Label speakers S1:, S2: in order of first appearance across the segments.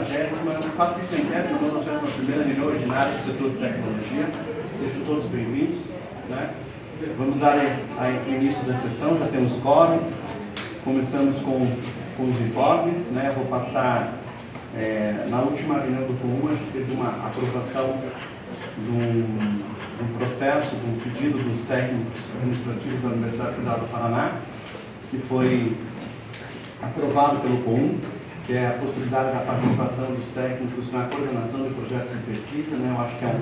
S1: 491ª reunião ordinária do setor de tecnologia. Sejam todos bem-vindos, né? Vamos dar início da sessão, já temos quórum. Começamos com os informes, né? Vou passar, na última reunião do COUM, a gente teve uma aprovação de um processo, de um pedido dos técnicos administrativos da Universidade Federal do Paraná, que foi aprovado pelo COUM, que é a possibilidade da participação dos técnicos na coordenação de projetos de pesquisa, né? Eu acho que é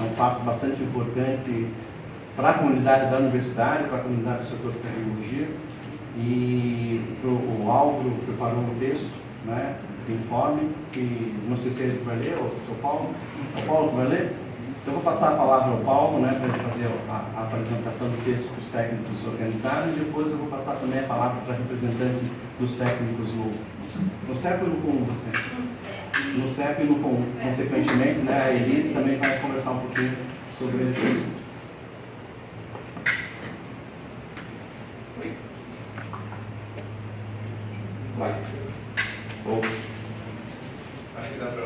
S1: um fato bastante importante para a comunidade da universidade, para a comunidade do setor de tecnologia. E o Álvaro preparou um texto, né, de informe, que não sei se ele vai ler, ou se é o Paulo. É o Paulo que vai ler? Então, eu vou passar a palavra ao Paulo, né, para ele fazer a apresentação do texto que os técnicos organizaram, e depois eu vou passar também a palavra para a representante dos técnicos no CEP ou no COUM, você? No CEP e no COUM. Consequentemente, né, a Elis também vai conversar um pouquinho sobre esse assunto.
S2: Vai. Bom, acho que dá para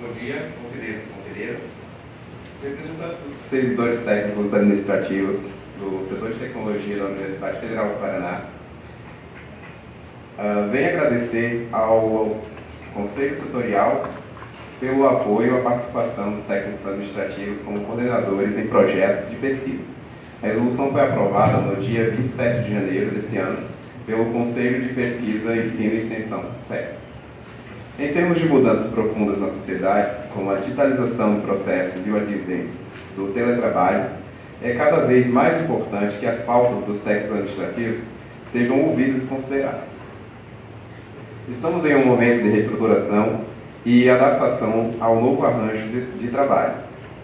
S2: bom dia, conselheiros e conselheiras. Os representantes dos servidores técnicos administrativos do setor de tecnologia da Universidade Federal do Paraná, venho agradecer ao Conselho Setorial pelo apoio à participação dos técnicos administrativos como coordenadores em projetos de pesquisa. A resolução foi aprovada no dia 27 de janeiro desse ano pelo Conselho de Pesquisa, Ensino e Extensão, CEP. Em termos de mudanças profundas na sociedade, como a digitalização de processos e o advento do teletrabalho, é cada vez mais importante que as pautas dos técnicos administrativos sejam ouvidas e consideradas. Estamos em um momento de reestruturação e adaptação ao novo arranjo de trabalho,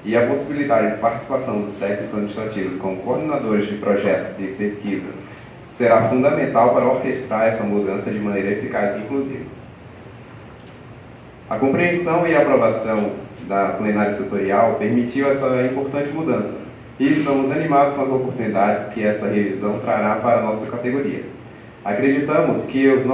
S2: e a possibilidade de participação dos técnicos administrativos como coordenadores de projetos de pesquisa será fundamental para orquestrar essa mudança de maneira eficaz e inclusiva. A compreensão e a aprovação da plenária setorial permitiu essa importante mudança, e estamos animados com as oportunidades que essa revisão trará para a nossa categoria. Acreditamos que os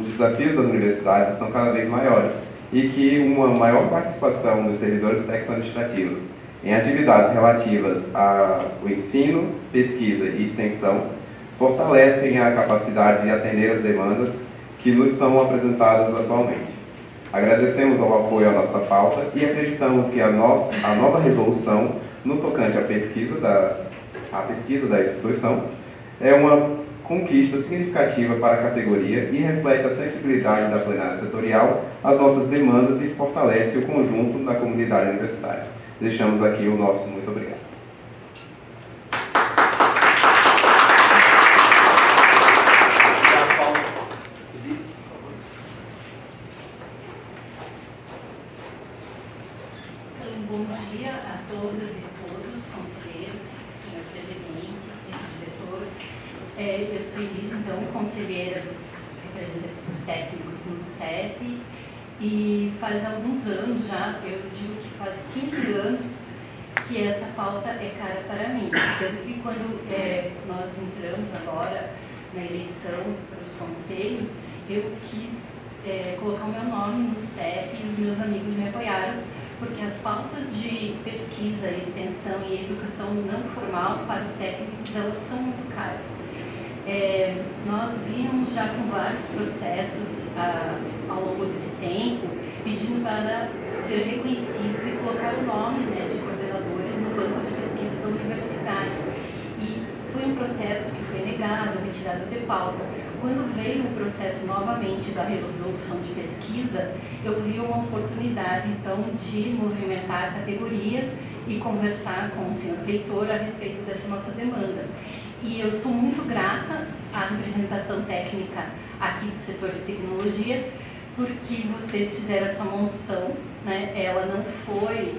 S2: desafios das universidades estão cada vez maiores, e que uma maior participação dos servidores técnicos administrativos em atividades relativas ao ensino, pesquisa e extensão fortalecem a capacidade de atender as demandas que nos são apresentadas atualmente. Agradecemos ao apoio à nossa pauta e acreditamos que a nova resolução no tocante à pesquisa da instituição é uma conquista significativa para a categoria e reflete a sensibilidade da plenária setorial às nossas demandas e fortalece o conjunto da comunidade universitária. Deixamos aqui o nosso muito obrigado.
S3: Bom dia a todas e todos, conselheiros, senhor presidente, vice-diretor. Eu sou Elis, então, conselheira dos representantes dos técnicos no CEP, e faz alguns anos já, eu digo que faz 15 anos, que essa pauta é cara para mim. Tanto que quando nós entramos agora na eleição para os conselhos, eu quis colocar o meu nome no CEP e os meus amigos me apoiaram, porque as pautas de pesquisa, extensão e educação não formal para os técnicos, elas são muito caras. Nós vimos já com vários processos ao longo desse tempo, pedindo para ser reconhecidos e colocar o nome, né, de coordenadores no banco de pesquisa da universidade. E foi um processo que foi negado, retirado de pauta. Quando veio o processo novamente da resolução de pesquisa, eu vi uma oportunidade, então, de movimentar a categoria e conversar com o senhor reitor a respeito dessa nossa demanda. E eu sou muito grata à representação técnica aqui do setor de tecnologia, porque vocês fizeram essa moção, né? Ela não foi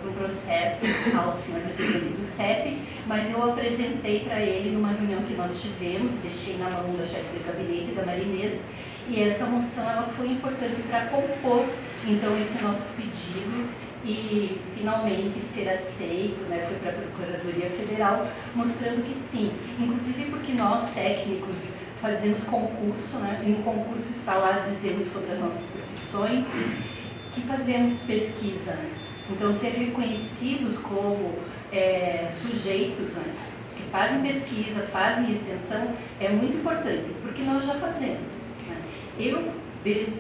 S3: um processo ao senhor presidente do CEP, mas eu apresentei para ele numa reunião que nós tivemos, deixei na mão da chefe de gabinete, da Marinês, e essa moção ela foi importante para compor, então, esse nosso pedido e finalmente ser aceito, né, foi para a Procuradoria Federal, mostrando que sim, inclusive porque nós técnicos fazemos concurso, né, e no concurso está lá dizendo sobre as nossas profissões, que fazemos pesquisa, né? Então ser reconhecidos como sujeitos, né, que fazem pesquisa, fazem extensão, é muito importante, porque nós já fazemos, né? Eu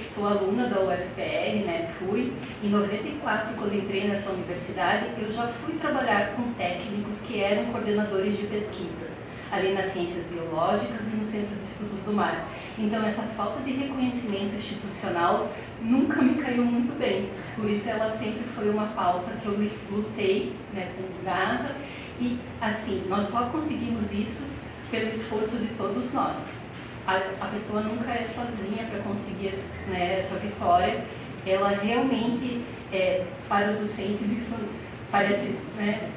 S3: sou aluna da UFPR, né, fui, em 94, quando entrei nessa universidade, eu já fui trabalhar com técnicos que eram coordenadores de pesquisa, ali nas ciências biológicas e no Centro de Estudos do Mar. Então, essa falta de reconhecimento institucional nunca me caiu muito bem, por isso ela sempre foi uma pauta que eu lutei, né, com garra, e assim, nós só conseguimos isso pelo esforço de todos nós. A pessoa nunca é sozinha para conseguir, né, essa vitória. Ela realmente, para o docente, isso parece, né,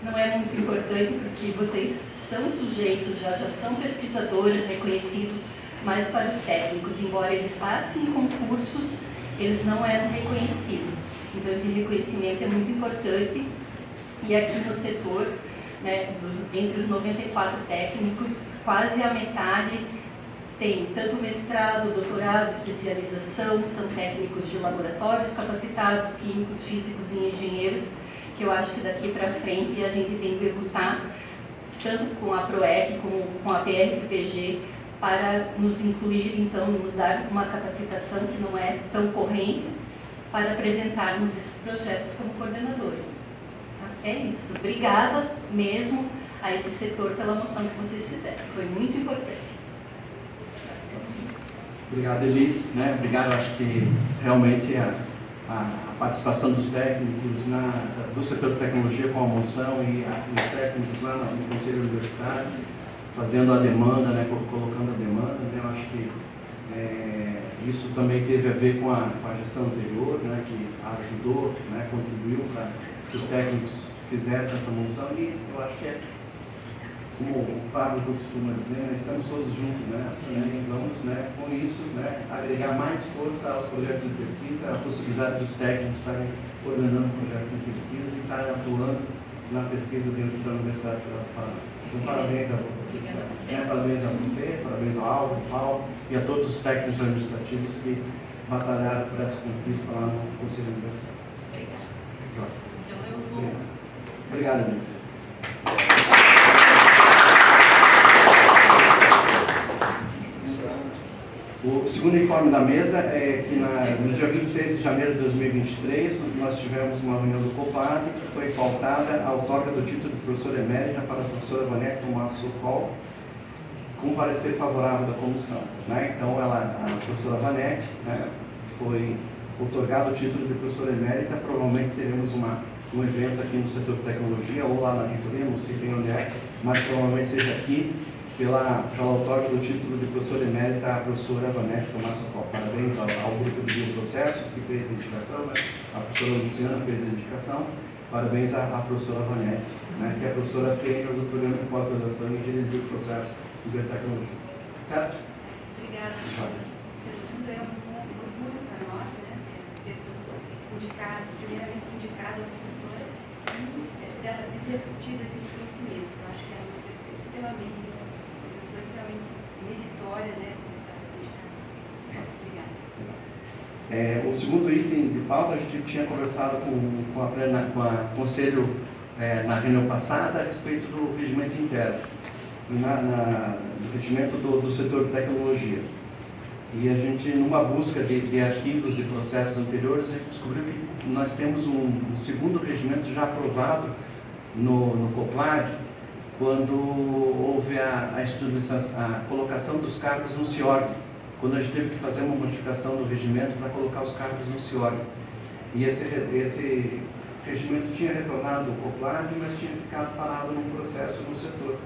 S3: não é muito importante, porque vocês são sujeitos, já são pesquisadores reconhecidos, mas para os técnicos, embora eles passem concursos, eles não eram reconhecidos. Então, esse reconhecimento é muito importante. E aqui no setor, né, entre os 94 técnicos, quase a metade tem tanto mestrado, doutorado, especialização, são técnicos de laboratórios capacitados, químicos, físicos e engenheiros, que eu acho que daqui para frente a gente tem que lutar, tanto com a PROEC como com a PRPG, para nos incluir, então, nos dar uma capacitação que não é tão corrente, para apresentarmos esses projetos como coordenadores. Tá? É isso. Obrigada mesmo a esse setor pela moção que vocês fizeram. Foi muito importante.
S1: Obrigado, Elis. Né? Obrigado, acho que realmente a participação dos técnicos do setor de tecnologia com a moção e os técnicos lá no Conselho Universitário, fazendo a demanda, né? Colocando a demanda. Né? Eu acho que isso também teve a ver com a gestão anterior, né? Que ajudou, né? Contribuiu para que os técnicos fizessem essa moção, e eu acho que como o Pablo costuma dizer, né, estamos todos juntos nessa, né, e vamos, né, com isso, né, agregar mais força aos projetos de pesquisa, a possibilidade dos técnicos estarem coordenando o projeto de pesquisa e estarem atuando na pesquisa dentro da Universidade de Paraná. Então, parabéns a você, parabéns ao Álvaro, ao Paulo e a todos os técnicos administrativos que batalharam por essa conquista lá no Conselho Universitário.
S3: Obrigada.
S1: Obrigado, Luiz. O segundo informe da mesa é que no dia 26 de janeiro de 2023 nós tivemos uma reunião do COPAD que foi pautada a outorga do título de professora emérita para a professora Vanete Tomás Socol, com parecer favorável da comissão. Né? Então, a professora Vanete, né, foi outorgado o título de professora emérita. Provavelmente teremos um evento aqui no setor de tecnologia ou lá na reitoria, não sei bem onde é, mas provavelmente seja aqui, pela outorga do título de professora emérita à professora Vanete Tomás Socol. Parabéns ao grupo de bioprocessos que fez a indicação, né? A professora Luciana fez a indicação. Parabéns à professora Vanete, né? Que é a professora sênior do programa de pós-graduação em engenharia de bioprocessos e biotecnologia. Certo?
S3: Obrigada. Esse segundo é um orgulho para nós, né? Ter primeiramente indicado a professora e dela ter tido esse reconhecimento. Eu acho que é uma pessoa extremamente meritória, né, dessa dedicação. Obrigada.
S1: O segundo item de pauta, a gente tinha conversado com o Conselho na reunião passada a respeito do regimento interno, no regimento do setor de tecnologia. E a gente, numa busca de arquivos de processos anteriores, a gente descobriu que nós temos um segundo regimento já aprovado no COPLAD, quando houve a colocação dos cargos no CIORG, quando a gente teve que fazer uma modificação do regimento para colocar os cargos no CIORG. E esse regimento tinha retornado ao COPLAD, mas tinha ficado parado num processo no setor.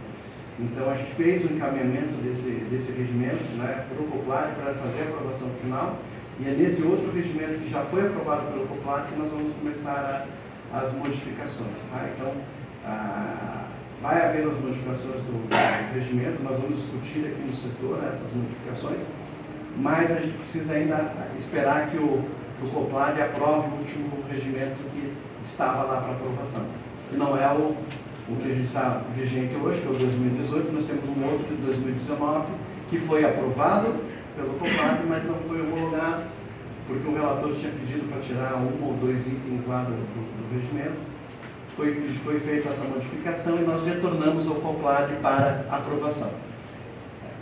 S1: Então a gente fez o encaminhamento desse regimento, né, para o COPLAD para fazer a aprovação final, e é nesse outro regimento que já foi aprovado pelo COPLAD que nós vamos começar as modificações. Tá? Então, vai haver as modificações do regimento, nós vamos discutir aqui no setor essas modificações, mas a gente precisa ainda esperar que o COPLAD aprove o último regimento que estava lá para aprovação. Que não é o que a gente está vigente hoje, que é o 2018, nós temos um outro de 2019, que foi aprovado pelo COPLAD, mas não foi homologado, porque o relator tinha pedido para tirar 1 ou 2 itens lá do regimento. Foi feita essa modificação e nós retornamos ao COPLAD para aprovação.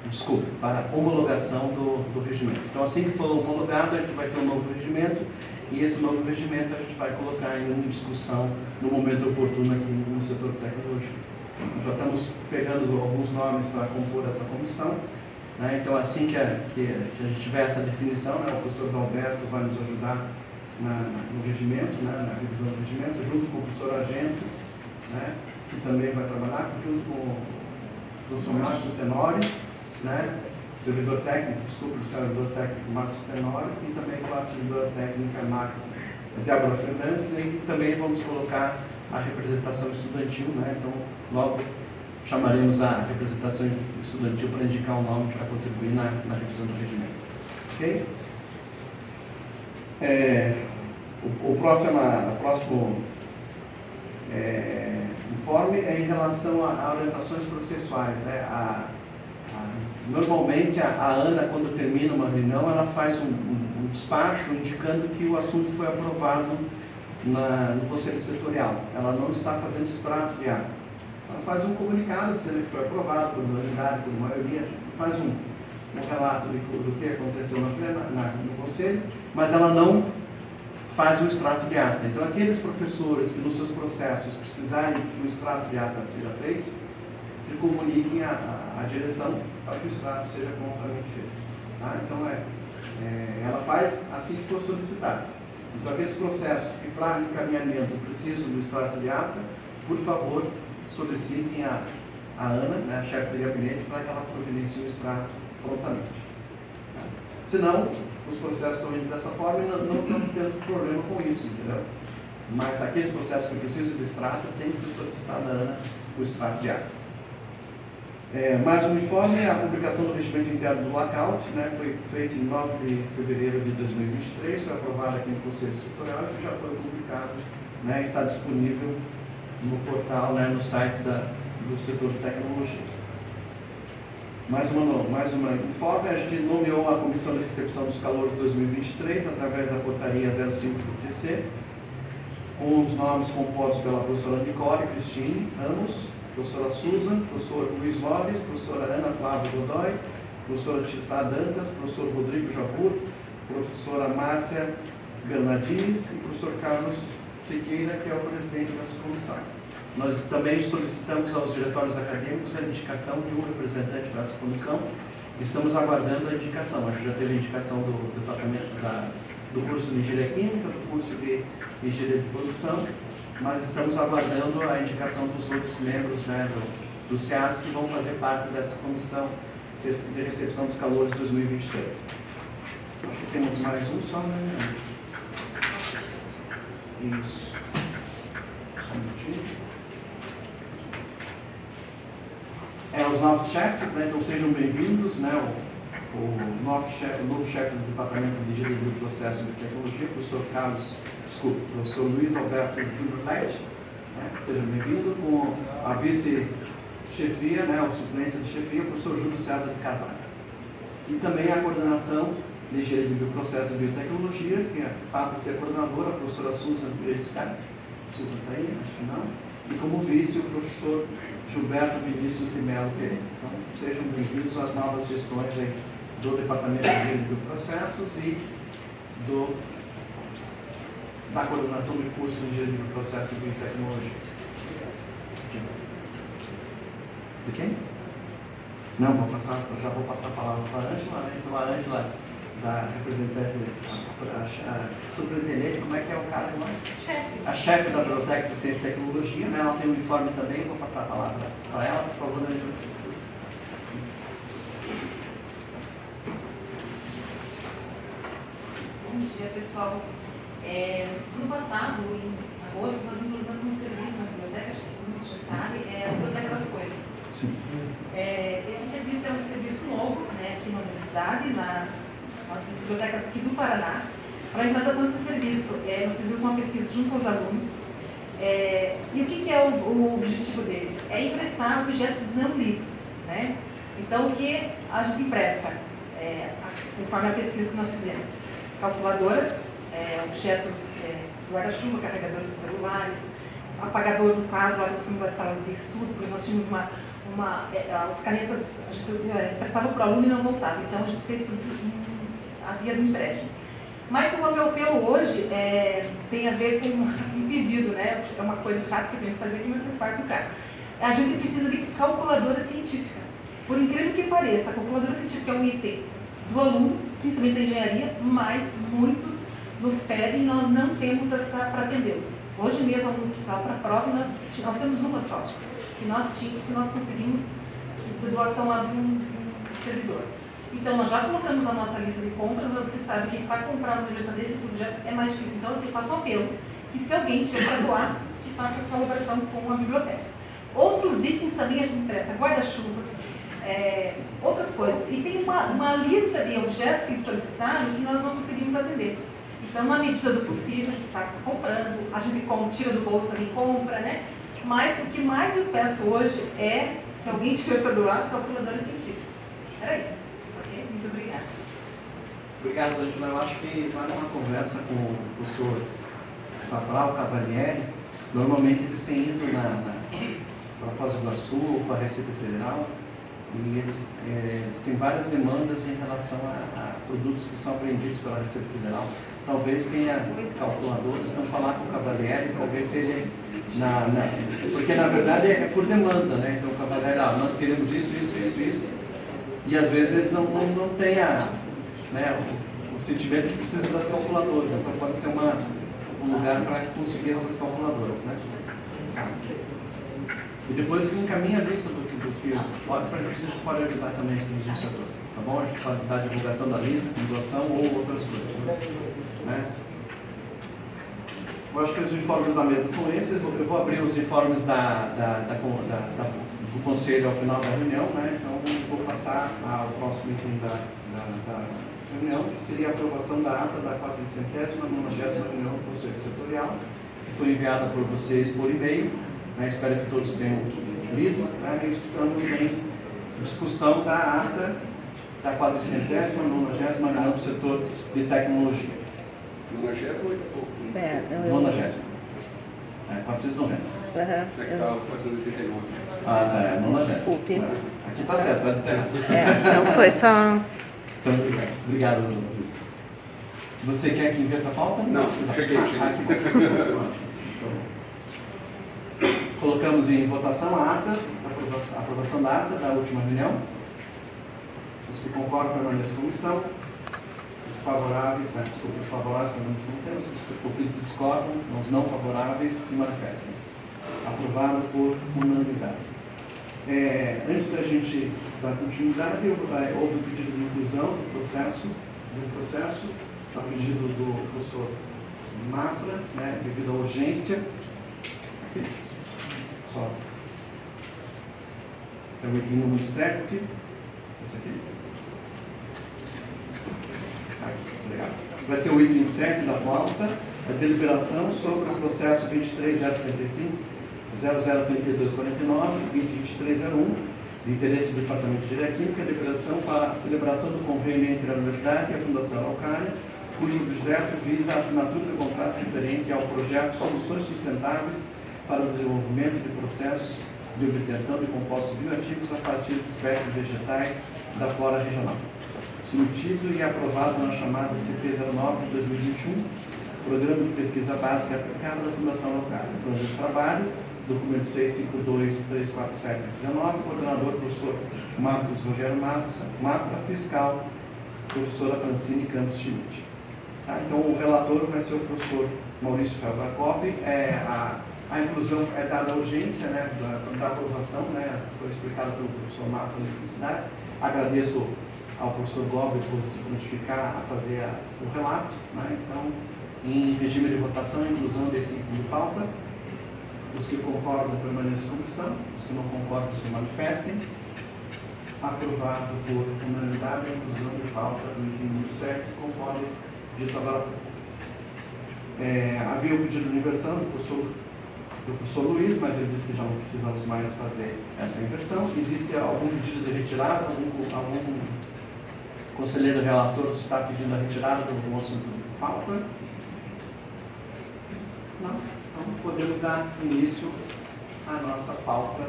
S1: Desculpe, para homologação do regimento. Então, assim que for homologado, a gente vai ter um novo regimento e esse novo regimento a gente vai colocar em discussão no momento oportuno aqui no setor de tecnologia. Já estamos pegando alguns nomes para compor essa comissão, né? Então, assim que a gente tiver essa definição, né, o professor Alberto vai nos ajudar no regimento, né, na revisão do regimento, junto com o professor Argento, né, que também vai trabalhar, junto com o professor Márcio Tenório, né, servidor técnico Márcio Tenório, e também com a servidora técnica Débora Fernandes, e também vamos colocar a representação estudantil, né, então logo chamaremos a representação estudantil para indicar um nome para contribuir na revisão do regimento. Ok? O próximo informe é em relação a orientações processuais, né? Normalmente a ANA, quando termina uma reunião, ela faz um despacho indicando que o assunto foi aprovado no Conselho Setorial. Ela não está fazendo extrato de ato. Ela faz um comunicado dizendo que foi aprovado por unanimidade, por maioria, faz um relato do que aconteceu no Conselho, mas ela não faz um extrato de ata. Então, aqueles professores que nos seus processos precisarem que o extrato de ata seja feito, que comuniquem a direção para que o extrato seja prontamente feito. Tá? Então, ela faz assim que for solicitado. Então, aqueles processos que para encaminhamento precisam do extrato de ata, por favor, solicitem a Ana, né, a chefe de gabinete, para que ela providencie o extrato prontamente. Tá? Senão, os processos estão indo dessa forma e não estamos tendo problema com isso, entendeu? Mas aqueles processos que precisam de extrato, tem que ser solicitado a Ana o extrato de ata. Mais um informe, a publicação do regimento interno do lockout, né, foi feito em 9 de fevereiro de 2023, foi aprovado aqui no Conselho Setorial e já foi publicado, né, está disponível no portal, né, no site do setor de tecnologia. Mais uma informe, a gente nomeou a Comissão de Recepção dos Calouros 2023 através da portaria 05 do TC, com os nomes compostos pela professora Nicole Cristine Ramos, professora Susan, professor Luiz Lopes, professora Ana Flávia Godoy, professora Tissá Dantas, professor Rodrigo Jabur, professora Márcia Bernardines e professor Carlos Siqueira, que é o presidente dessa comissão. Nós também solicitamos aos diretórios acadêmicos a indicação de um representante dessa comissão. Estamos aguardando a indicação. A gente já teve a indicação do departamento do curso de Engenharia Química, do curso de Engenharia de Produção, mas estamos aguardando a indicação dos outros membros, né, do SEAS que vão fazer parte dessa comissão de recepção dos calouros 2023. Acho que temos mais um só, né? Isso. Só um minutinho. Os novos chefes, né? Então sejam bem-vindos, né? O novo chefe do Departamento de Engenharia do Processo de Tecnologia, professor Luiz Alberto Júnior Leite, né? Seja bem-vindo, com a vice-chefia, né? O suplência de chefia, o professor Júlio César de Carvalho. E também a coordenação de Engenharia do Processo e Biotecnologia, que passa a ser coordenadora, a professora Susan Pires Caro. Susan está aí? Acho que não. E como vice, o professor Gilberto Vinícius de Melo Pereira. Então, sejam bem-vindos às novas gestões aí do Departamento de Engenharia de Processos e da coordenação do curso de Engenharia de Processos e Biotecnologia. De quem? Não, já vou passar a palavra para a Ângela, né? Então, a Ângela, da representante, a superintendente, como é que é o cara lá?
S3: Chefe. A
S1: chefe da Biblioteca de Ciência e Tecnologia, né? Ela tem um uniforme também, vou passar a palavra para ela, por favor, Ângela.
S4: Bom dia, pessoal. No passado, em agosto, nós implantamos um serviço na biblioteca, acho que muitos já sabem, a Biblioteca das Coisas.
S1: Sim.
S4: Esse serviço é um serviço novo, né, aqui na universidade, nas bibliotecas aqui do Paraná. para a implantação desse serviço. Nós fizemos uma pesquisa junto aos alunos. E o que é o objetivo dele? É emprestar objetos não lidos, né? Então, o que a gente empresta, conforme a pesquisa que nós fizemos? Calculadora, objetos, guarda-chuva, carregadores celulares, apagador do quadro, lá nós temos as salas de estudo, porque nós tínhamos as canetas, a gente emprestava para o aluno e não voltava, então a gente fez tudo a via do empréstimo. Mas o meu apelo hoje tem a ver com um pedido, né? É uma coisa chata que eu tenho que fazer aqui, mas vocês partem do carro. A gente precisa de calculadora científica. Por incrível que pareça, a calculadora científica é um item do aluno, principalmente da engenharia, mas muitos nos pedem e nós não temos essa para atendê-los. Hoje mesmo, aluno precisava para a prova, e nós temos uma só, que nós conseguimos de doação a um servidor. Então, nós já colocamos na nossa lista de compras, mas você sabe que para comprar na universidade desses objetos é mais difícil. Então, assim, faço um apelo que se alguém tiver para doar, que faça colaboração com a biblioteca. Outros itens também a gente empresta, guarda-chuva, outras coisas. E tem uma lista de objetos que eles solicitaram que nós não conseguimos atender. Então, na medida do possível, a gente está comprando, a gente tira do bolso, também compra, né? Mas o que mais eu peço hoje é, se alguém tiver para doar, calculadora científica. Era isso. Ok? Muito obrigada.
S1: Obrigado, Angela. Eu acho que vale uma conversa com o professor Fabral, Cavalieri. Normalmente eles têm ido para Foz do Iguaçu, para a Receita Federal, e eles têm várias demandas em relação a produtos que são apreendidos pela Receita Federal. Talvez tenha calculadoras, então falar com o Cavalieri para ver se ele... porque na verdade é por demanda, né? Então o Cavalieri, nós queremos isso, e às vezes eles não têm o sentimento que precisa das calculadoras, então pode ser um lugar para conseguir essas calculadoras, né? E depois encaminha a lista do que pode, para que você pode ajudar também no setor, tá bom? A gente pode dar a divulgação da lista, com doação ou outras coisas, né? Eu acho que os informes da mesa são esses. Eu vou abrir os informes do conselho ao final da reunião, né? Então vou passar ao próximo item da reunião, que seria a aprovação da ata da 490ª reunião do Conselho Setorial, que foi enviada por vocês por e-mail, né? Espero que todos tenham lido, né? E estamos em discussão da ata da 490ª reunião do setor de tecnologia.
S5: 90 ou 8 pouco?
S1: 90ª. 490.
S5: Está 489.
S1: Tá, 90ª.
S6: Desculpe.
S1: Aqui está certo,
S6: Não foi só...
S1: Então, obrigado, Luiz. Você quer que inverta a pauta?
S5: Não, cheguei.
S1: Colocamos em votação a ata, a aprovação da ata da última reunião. Os que concordam permaneçam como estão. Os favoráveis, os favoráveis permanecem como temos. Os que discordam, os não favoráveis, se manifestem. Aprovado por unanimidade. Antes da gente dar continuidade, houve um pedido de inclusão do processo, a pedido do professor Mafra, né, devido à urgência. Só. É o item número 7. Esse aqui. Obrigado. Vai ser o item 7 da pauta, a deliberação sobre o processo 23055. 003249, 202301, de interesse do Departamento de Engenharia Química, deliberação para a celebração do convênio entre a Universidade e a Fundação Araucária, cujo objeto visa a assinatura do contrato referente ao projeto Soluções Sustentáveis para o desenvolvimento de processos de obtenção de compostos bioativos a partir de espécies vegetais da flora regional. Submetido e aprovado na chamada CP09 de 2021, Programa de Pesquisa Básica Aplicada da Fundação Araucária. Plano de trabalho, documento 652-347-19, coordenador professor Marcos Rogério Mafra, fiscal professora Francine Campos Schmidt. Tá? Então o relator vai ser o professor Maurício Felbracop. A inclusão é dada a urgência, né, da aprovação, né, foi explicado pelo professor Mafra a necessidade. Agradeço ao professor Gobi por se prontificar a fazer o relato, né? Então, em regime de votação, a inclusão desse item de pauta. Os que concordam permaneçam como estão, os que não concordam se manifestem. Aprovado por unanimidade a inclusão de pauta do item número 7, conforme dito agora. Havia o pedido de inversão do professor Luiz, mas ele disse que já não precisamos mais fazer essa inversão. Existe algum pedido de retirada? Algum conselheiro relator está pedindo a retirada de algum assunto de pauta? Não? Então podemos dar início à nossa pauta.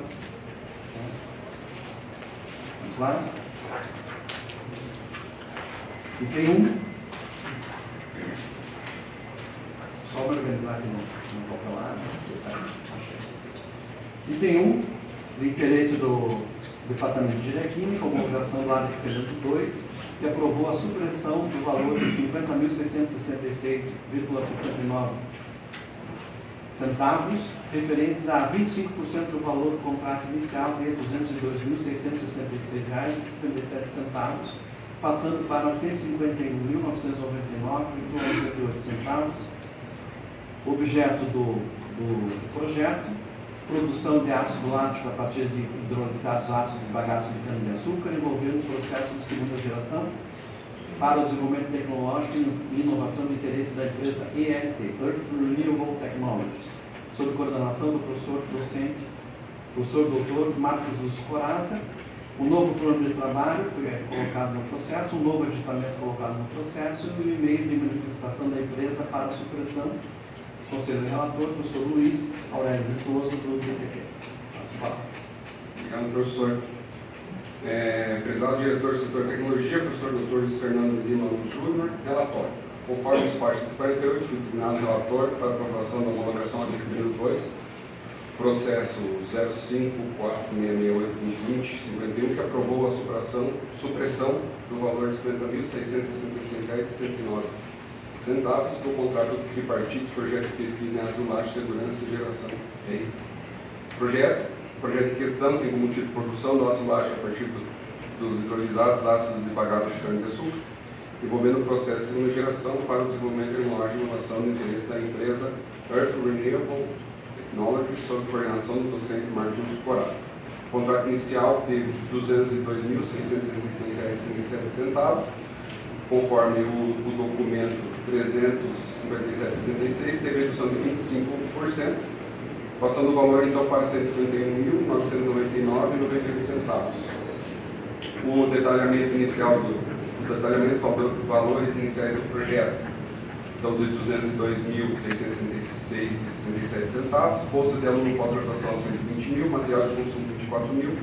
S1: Vamos lá? E tem só me organizar aqui no popular. E tem de interesse do Departamento de Engenharia Química, uma operação do lado de Fernando 2, que aprovou a supressão do valor de 50.666,69 centavos, referentes a 25% do valor do contrato inicial de R$ 202.666,77, passando para R$ 151.999,98 centavos. Objeto do projeto: produção de ácido lático a partir de hidrolisados ácidos de bagaço de cana-de-açúcar, envolvendo o processo de segunda geração para o desenvolvimento tecnológico e inovação de interesse da empresa ERT, Earth Renewable Technologies, sob coordenação do professor doutor Marcos Luz Coraza. O novo plano de trabalho foi colocado no processo, um novo aditamento colocado no processo e o e-mail de manifestação da empresa para a supressão. Conselheiro relator, professor Luiz Aurélio Virtuoso, do DPT.
S5: Obrigado, professor. Prezado diretor do setor de tecnologia, professor Dr. Luiz Fernando Lima Júnior, relatório. Conforme os partes do 48, fui designado relator para aprovação da homologação artigo 2, processo 0546682051, que aprovou a supressão do valor de R$ 50.666,69 do contrato tripartite projeto de pesquisa em ácido lático, segurança e geração. Esse projeto em questão tem como título produção do ácido lático a partir dos hidrolisados ácidos de bagaço de cana-de-açúcar, envolvendo o processo de segunda geração para o desenvolvimento tecnológico e inovação no interesse da empresa Earth Renewable Technologies, sob coordenação do docente Marcos Luz Coraza. O contrato inicial teve R$ 202.666,57, conforme o documento 357,76, teve redução de 25%, passando o valor então para R$ 151.999,98 centavos. O detalhamento inicial são valores iniciais do projeto, então de R$ 202.666,67 centavos, bolsa de aluno pós-graduação R$ 120.000, material de consumo R$ 24.000,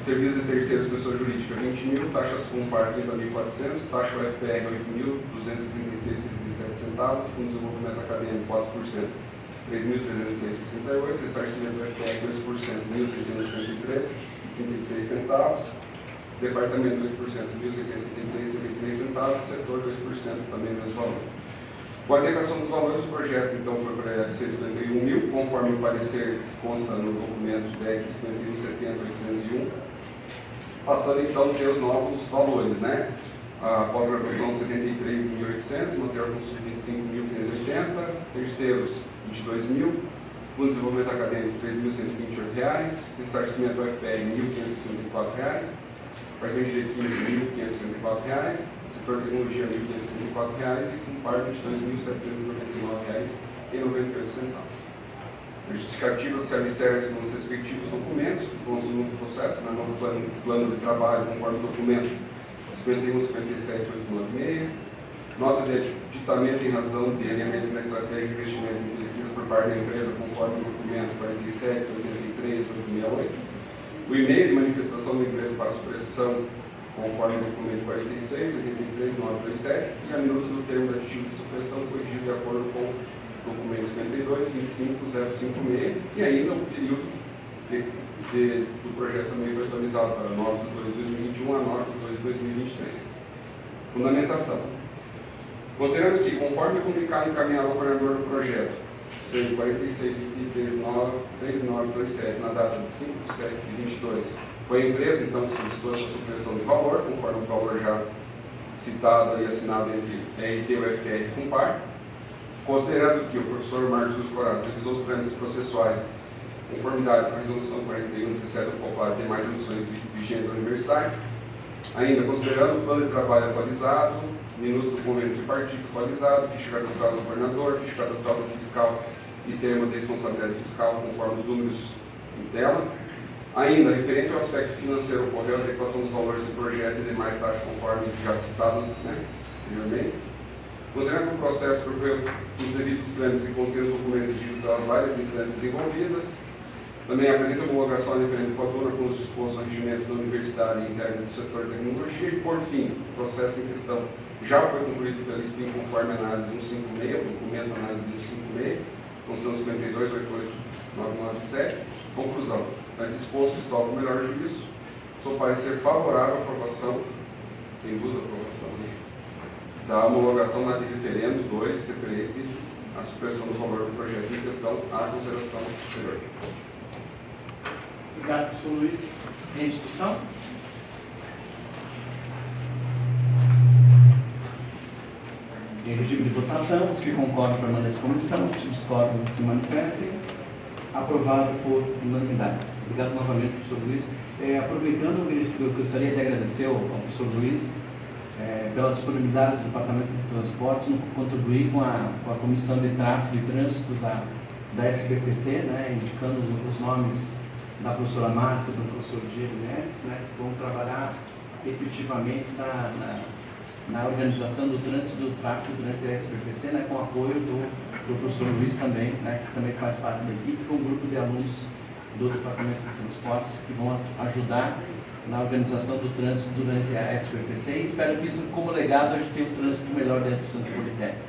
S5: serviços de terceiros, pessoa jurídica R$ 20.000, taxas FUNPAR R$ 30.400, taxa UFPR R$ 8.236,77 centavos, fundo de desenvolvimento acadêmico 4%, R$ 3.306,68, ressarcimento UFPR 2%, R$ 1.653,33 centavos, departamento 2%, R$ 1.683,33 centavos, setor 2%, também o mesmo valor. Com a adequação dos valores do projeto, então, foi para 651.000, conforme o parecer consta no documento DEC 5170-801, passando então a ter os novos valores, né? A pós-graduação 73.800, material consumo 25.580, terceiros 22.000, fundo de desenvolvimento acadêmico R$ 3.128, ressarcimento UFPR R$ 1.564, departamento de química R$ 1.564, setor de tecnologia R$ 1.564 e FUNPAR R$ 22.799,98. A justificativa se alicerce nos respectivos documentos que constam no processo, no novo plano de trabalho, conforme o documento 51.57.896, nota de aditamento em razão de alinhamento na estratégia de investimento em pesquisa por parte da empresa, conforme o documento 47.83.868, o e-mail de manifestação da empresa para supressão, conforme o documento 46.83.927, e a minuta do termo de aditivo de supressão corrigido de acordo com o documento 52.25.056, e ainda o período do projeto também foi atualizado para 9/2/2021 a 9/2/2023. Fundamentação. Considerando que, conforme comunicado encaminhado ao coordenador do projeto, C46.23.93927, na data de 5/7/22, foi a empresa, então, que solicitou essa supressão de valor, conforme o valor já citado e assinado entre RT, UFPR e FUNPAR. Considerando que o professor Marcos Luz Coraza realizou os trâmites processuais em conformidade com a resolução 41, 17 do Popular, demais emoções vigentes da universidade, Ainda considerando o plano de trabalho atualizado, minuto do convênio tripartite atualizado, ficha cadastral do coordenador, ficha cadastral do fiscal e termo de responsabilidade fiscal, conforme os números em tela. Ainda, referente ao aspecto financeiro, ocorreu a adequação dos valores do projeto e demais taxas, conforme já citado anteriormente. Considerando que o processo percorreu os devidos trâmites e contém os documentos exigidos pelas várias instâncias envolvidas. Também apresenta homologação referente coaduna com os dispostos no regimento da Universidade Interna do Setor de Tecnologia. E, por fim, o processo em questão já foi concluído pela SPIN conforme a análise 156, o documento análise 156, Constituição 52, 88997. Conclusão. Está disposto e salvo o melhor juízo. Sou parecer favorável à aprovação, tem duas aprovações, da homologação na de referendo 2, referente à supressão do valor do projeto em questão à consideração superior.
S1: Obrigado, professor Luiz. Em discussão? Em regime de votação, os que concordam permanecem como estão, os que discordam se manifestem. Aprovado por unanimidade. Obrigado novamente, professor Luiz. Aproveitando, eu gostaria de agradecer ao professor Luiz pela disponibilidade do Departamento de Transportes no contribuir com a Comissão de Tráfego e Trânsito da SBPC, indicando os nomes da professora Márcia e do professor Diego Neves, que vão trabalhar efetivamente na organização do trânsito e do tráfego durante a SBPC, com apoio do professor Luiz também, que também faz parte da equipe, com um grupo de alunos do Departamento de Transportes que vão ajudar na organização do trânsito durante a SBPC, e espero que isso, como legado, a gente tenha um trânsito melhor dentro do Centro Politécnico,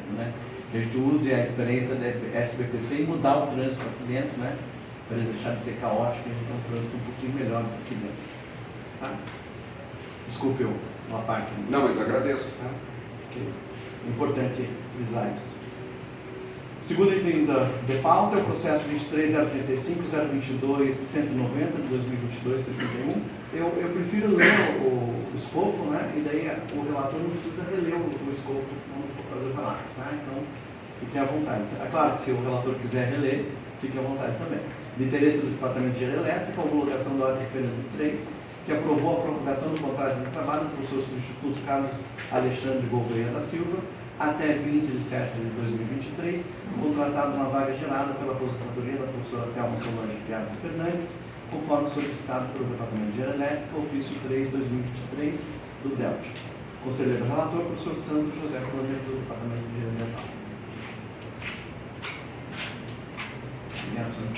S1: que a gente use a experiência da SBPC e mudar o trânsito aqui dentro, para ele deixar de ser caótico e a gente ter um trânsito um pouquinho melhor aqui dentro. Tá? Desculpe uma parte.
S5: Não, mas eu agradeço.
S1: Tá? É importante frisar isso. Segundo item de pauta é o processo 23.035, 022, 190 de 2022, 61. Eu prefiro ler o escopo, e daí o relator não precisa reler o escopo quando for fazer o relato. Então, fiquem à vontade. É claro que se o relator quiser reler, fique à vontade também. De interesse do Departamento de Engenharia Elétrica, a homologação da ordem referendo 3, que aprovou a prorrogação do contrato de trabalho do professor substituto Carlos Alexandre Gouveia da Silva, até 20 de setembro de 2023, contratado numa vaga gerada pela aposentadoria da professora Thelma Solange Piazza Fernandes, conforme solicitado pelo Departamento de Engenharia Elétrica, ofício 3/2023 do DELT. Conselheiro relator, professor Sandro José Cloner, do Departamento de Engenharia Ambiental. Obrigado, senhor.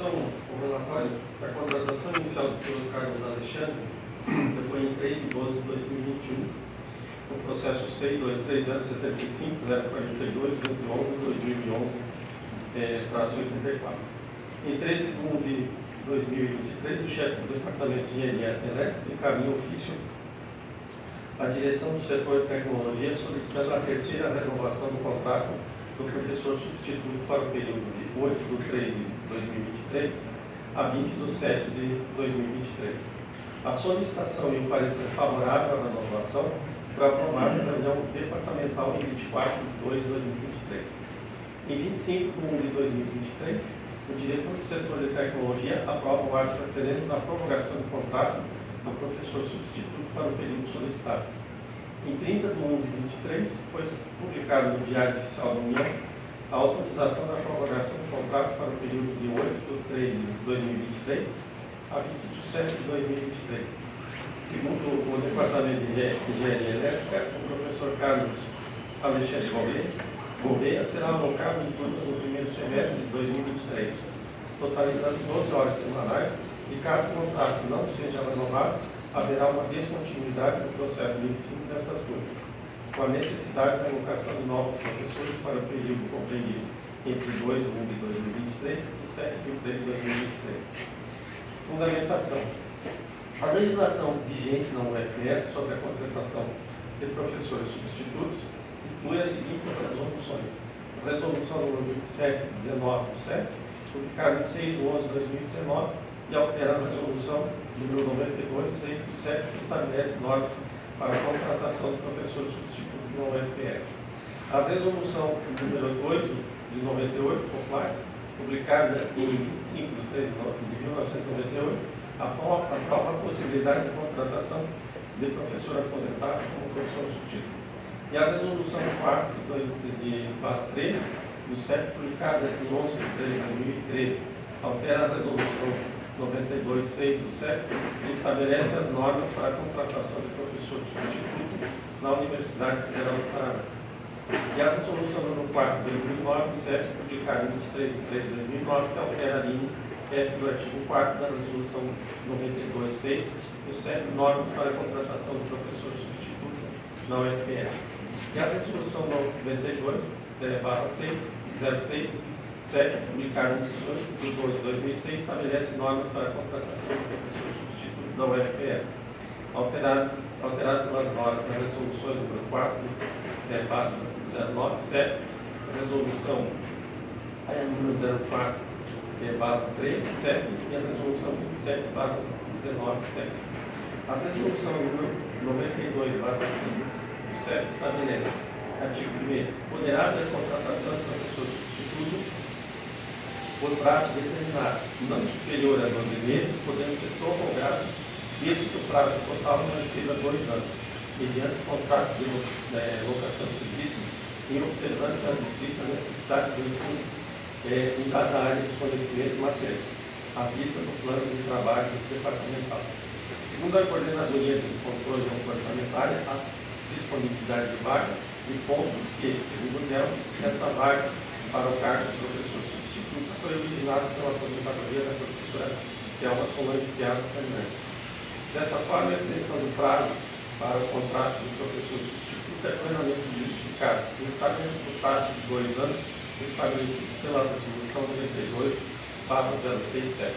S7: O relatório da contratação inicial do professor Carlos Alexandre foi em 3 de 12 de 2021, no processo 6230752-2011-2011-84. Em 13 de 1 de 2023, o chefe do Departamento de Engenharia Elétrica encaminha ofício à direção do setor de tecnologia solicitando a terceira renovação do contrato do professor substituto para o período de 8 de 3 de 2023 a 20 de 7 de 2023. A solicitação e o parecer favorável à renovação foi aprovada na reunião departamental em 24 de 2 de 2023. Em 25 de 1 de 2023, o diretor do setor de tecnologia aprova o ato referendo da prorrogação do contrato do professor substituto para o período solicitado. Em 30 de 1 de 2023, foi publicado no Diário Oficial da União a autorização da prorrogação do contrato para o período de 8 de 3 de 2023 a 20 de 7 de 2023. Segundo o Departamento de Engenharia Elétrica, o professor Carlos Alexandre Gouveia será alocado em turnos no primeiro semestre de 2023, totalizando 12 horas semanais, e caso o contrato não seja renovado, haverá uma descontinuidade do processo de ensino dessas turmas, com a necessidade da alocação de novos professores para o período compreendido entre 2 de 1 de 2023 e 7 de 3 de 2023. Fundamentação. A legislação vigente na UFPE sobre a contratação de professores substitutos inclui as seguintes resoluções. A resolução número 2719/7, publicada em 6 de 11 de 2019, e altera a resolução número 92/6/7, que estabelece normas para a contratação de professores substitutos na UFPE. A resolução número 8 de 98, popular, publicada em 25 de 3 de 1998, aprova a possibilidade de contratação de professor aposentado como professor substituto. E a resolução 4 de 13 do CEP, publicada em 11 de 3 de 2013, altera a resolução 92.6 do CEP e estabelece as normas para a contratação de professor substituto na Universidade Federal do Paraná. E a resolução número 4 de 2009, CEP, publicada em 23 de 3 de 2009, que altera a linha F do artigo 4 da resolução 92.6 do CEP, normas para a contratação de professor substituto na UFPR. E a resolução 92/606, CEP, publicada em 18 de 2006, estabelece normas para a contratação de professor substituto da UFPR, alteradas pelas normas das resoluções número 4/09, CEP, resolução número 04/13, CEP, e a resolução 27/19, CEP. A resolução número 92/6 do CEP estabelece, artigo 1º, poderá haver contratação de professor substituto por prazo determinado, não superior a 12 meses, podendo ser prorrogado desde que o prazo total não exceda 2 anos, mediante contrato de locação de serviços, em observância às estritas necessidades do ensino em cada área de fornecimento material, à vista do plano de trabalho departamental. Segundo a Coordenadoria de Controle Orçamentário, a disponibilidade de vaga e pontos que, segundo ela, essa vaga para o cargo de professor substituto foi originada pela aposentadoria da professora Thelma Solange Piazza Fernandes. Dessa forma, a extensão do prazo para o contrato do professor substituto é plenamente justificada. O estabelecimenento do prazo de 2 anos estabelecido pela resolução 92/067.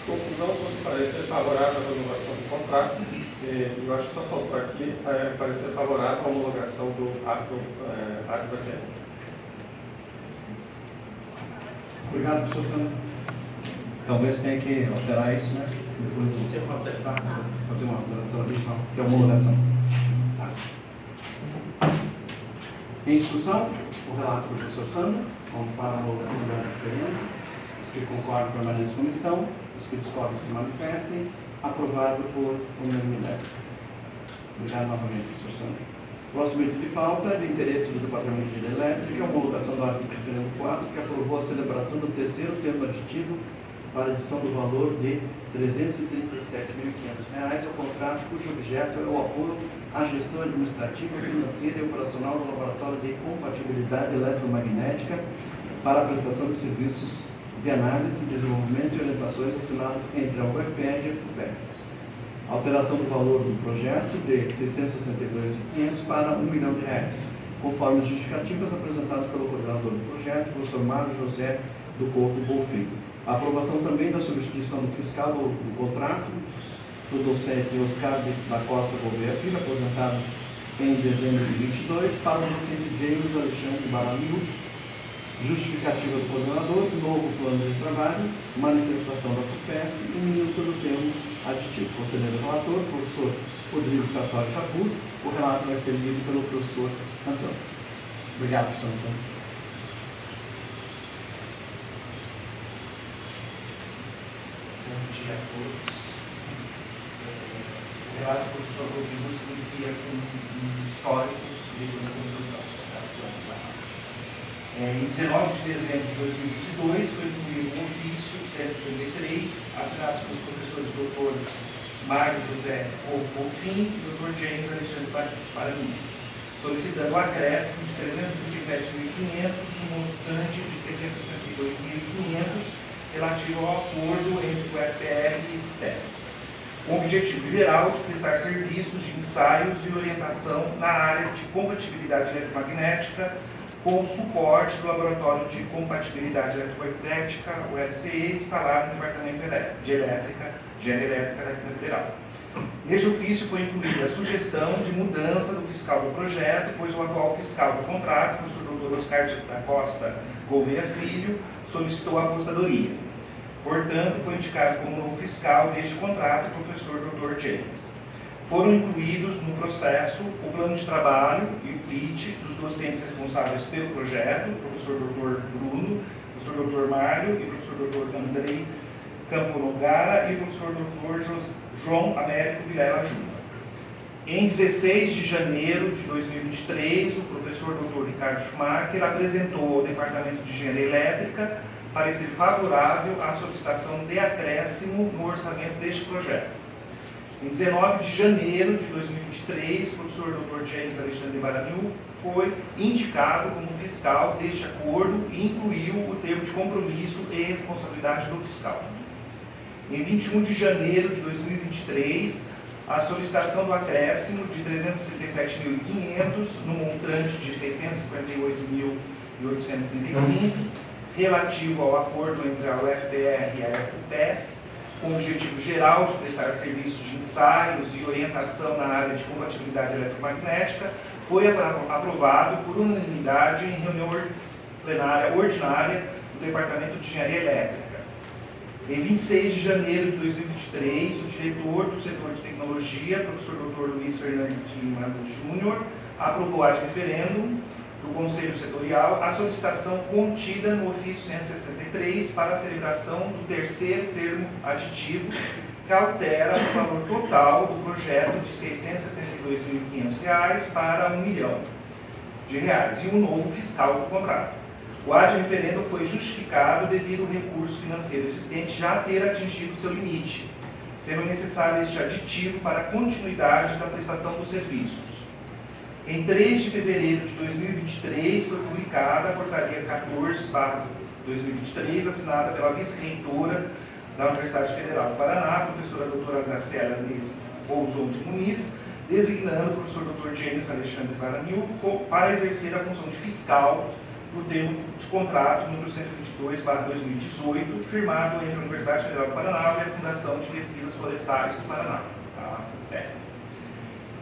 S7: Conclusão sobre parecer favorável à renovação do contrato. Eu acho que só faltou aqui parecer favorável à homologação do ato agenda.
S1: Obrigado, professor Sandro. Talvez tenha que alterar isso, né? Depois você pode fazer uma alteração adicional, que é a homologação. Tá. Em instrução, o relato do professor Sandro, vamos para a homologação da referenda. Os que concordam permanecem como estão, os que discordam se manifestem. Aprovado por unanimidade. Obrigado novamente, professor Sandro. Próximo item de pauta é de interesse do Departamento de Energia Elétrica, a homologação do artigo referendo 4, que aprovou a celebração do terceiro termo aditivo para a adição do valor de R$ 337.500 ao contrato cujo objeto é o apoio à gestão administrativa, financeira e operacional do Laboratório de Compatibilidade Eletromagnética para a prestação de serviços de análise, desenvolvimento e orientações assinado entre a UFPR e a FUPER. Alteração do valor do projeto de R$ 662.500 para R$ 1 milhão, conforme as justificativas apresentadas pelo coordenador do projeto, o professor Mário José do Couto Bolfin. A aprovação também da substituição do fiscal do contrato do docente Oscar da Costa Gouveia Filho, aposentado em dezembro de 22, para o docente James Alexandre Baramil. Justificativa do coordenador, novo plano de trabalho, manifestação da FUPER e minuto do termo aditivo. Conselheiro relator, professor Rodrigo Sartori Chapur. O relato vai ser lido pelo professor Antônio. Obrigado, professor Antônio.
S8: Bom dia a todos. O relato do professor Rodrigo se inicia com um histórico de construção. Em 19 de dezembro de 2022, foi incluído um ofício 163, assinado pelos professores Dr. Mário José Bolfin e Dr. James Alexandre Baramil, solicitando o acréscimo de R$ 337.500, um montante de R$ 662.500, relativo ao acordo entre o UFPR e o FUPER, com o objetivo geral de prestar serviços de ensaios e orientação na área de compatibilidade eletromagnética, com o suporte do Laboratório de Compatibilidade Eletromagnética, o LCE, instalado no Departamento de Engenharia Elétrica da Câmara Federal. Neste ofício foi incluída a sugestão de mudança do fiscal do projeto, pois o atual fiscal do contrato, o professor Dr. Oscar da Costa Gouveia Filho, solicitou a aposentadoria. Portanto, foi indicado como novo fiscal deste contrato o professor Dr. James. Foram incluídos no processo o plano de trabalho e o PIT dos docentes responsáveis pelo projeto, o professor Dr. Bruno, professor Dr. Mário e o professor Dr. Andrei Campo Nogara e o professor Dr. João Américo Vilela Júnior. Em 16 de janeiro de 2023, o professor Dr. Ricardo Schumacher apresentou ao Departamento de Engenharia Elétrica parecer favorável à solicitação de acréscimo no orçamento deste projeto. Em 19 de janeiro de 2023, o professor Dr. James Alexandre Baranil foi indicado como fiscal deste acordo e incluiu o termo de compromisso e responsabilidade do fiscal. Em 21 de janeiro de 2023, a solicitação do acréscimo de 337.500 no montante de 658.835, relativo ao acordo entre a UFPR e a FUPEF, com o objetivo geral de prestar serviços de ensaios e orientação na área de compatibilidade eletromagnética, foi aprovado por unanimidade em reunião plenária ordinária do Departamento de Engenharia Elétrica. Em 26 de janeiro de 2023, o diretor do setor de tecnologia, professor Dr. Luiz Fernando de Lima Júnior, aprovou ad referendum do Conselho Setorial a solicitação contida no ofício 163 para a celebração do terceiro termo aditivo, que altera o valor total do projeto de R$ 662.500 para R$ 1 milhão e o novo fiscal do contrato. O ad referendo foi justificado devido ao recurso financeiro existente já ter atingido seu limite, sendo necessário este aditivo para a continuidade da prestação dos serviços. Em 3 de fevereiro de 2023, foi publicada a Portaria 14/2023, assinada pela vice-reitora da Universidade Federal do Paraná, professora doutora Graciela Bolzon de Muniz, designando o professor Dr. James Alexandre Baranil para exercer a função de fiscal do termo de contrato número 122/2018, firmado entre a Universidade Federal do Paraná e a Fundação de Pesquisas Florestais do Paraná, a FUPEF.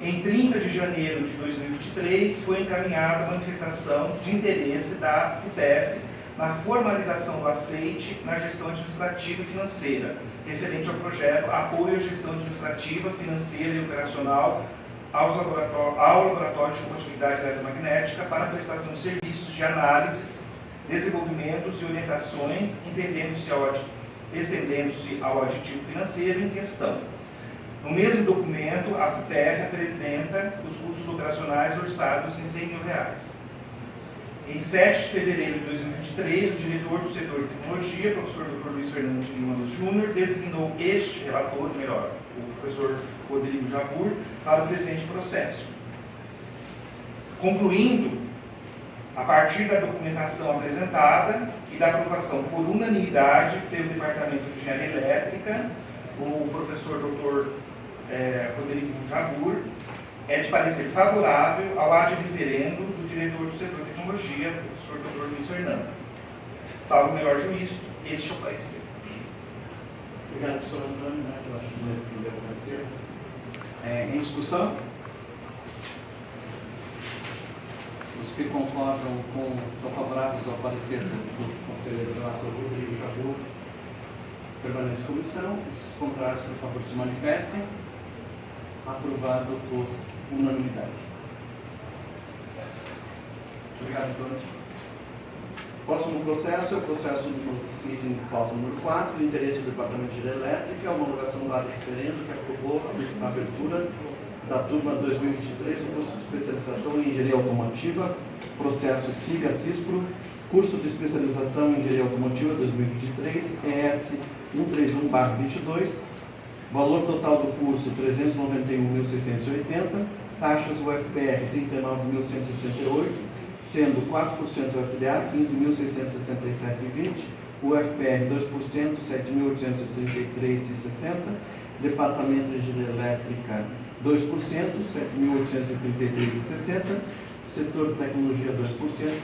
S8: Em 30 de janeiro de 2023, foi encaminhada a manifestação de interesse da FUPEF na formalização do aceite na gestão administrativa e financeira, referente ao projeto Apoio à Gestão Administrativa, Financeira e Operacional ao Laboratório de Compatibilidade Eletromagnética para a prestação de serviços de análises, desenvolvimentos e orientações, estendendo-se ao aditivo financeiro em questão. No mesmo documento, a FUPEF apresenta os custos operacionais orçados em R$ 100 mil. Em 7 de fevereiro de 2023, o diretor do setor de tecnologia, professor Dr. Luiz Fernando de Lima Júnior, designou este relator, o professor Rodrigo Jabur, para o presente processo. Concluindo, a partir da documentação apresentada e da aprovação por unanimidade pelo Departamento de Engenharia Elétrica, o professor Dr. Rodrigo Jabur é de parecer favorável ao ad referendo do diretor do setor de tecnologia, professor Dr. Luiz Fernando. Salvo o melhor juízo, este é o parecer.
S1: Obrigado, professor Antônio, eu acho que não deve acontecer. Em discussão? Os que concordam são favoráveis ao parecer do conselheiro relator Rodrigo Jabur permaneçam como estão. Os contrários, por favor, se manifestem. Aprovado por unanimidade. Obrigado, Antônio. Próximo processo é o processo do item de pauta número 4, do interesse do Departamento de Engenharia Elétrica, a homologação do ad referendo que aprovou a abertura da turma 2023 do curso de especialização em Engenharia Automotiva, processo SIGA-CISPRO, curso de especialização em Engenharia Automotiva 2023, ES 131/22, valor total do curso R$ 391.680, taxas UFPR R$ 39.168, sendo 4% UFDA, 15.667,20, UFPR 2%, 7.833,60, Departamento de Engenharia Elétrica 2%, 7.833,60, Setor de Tecnologia 2%,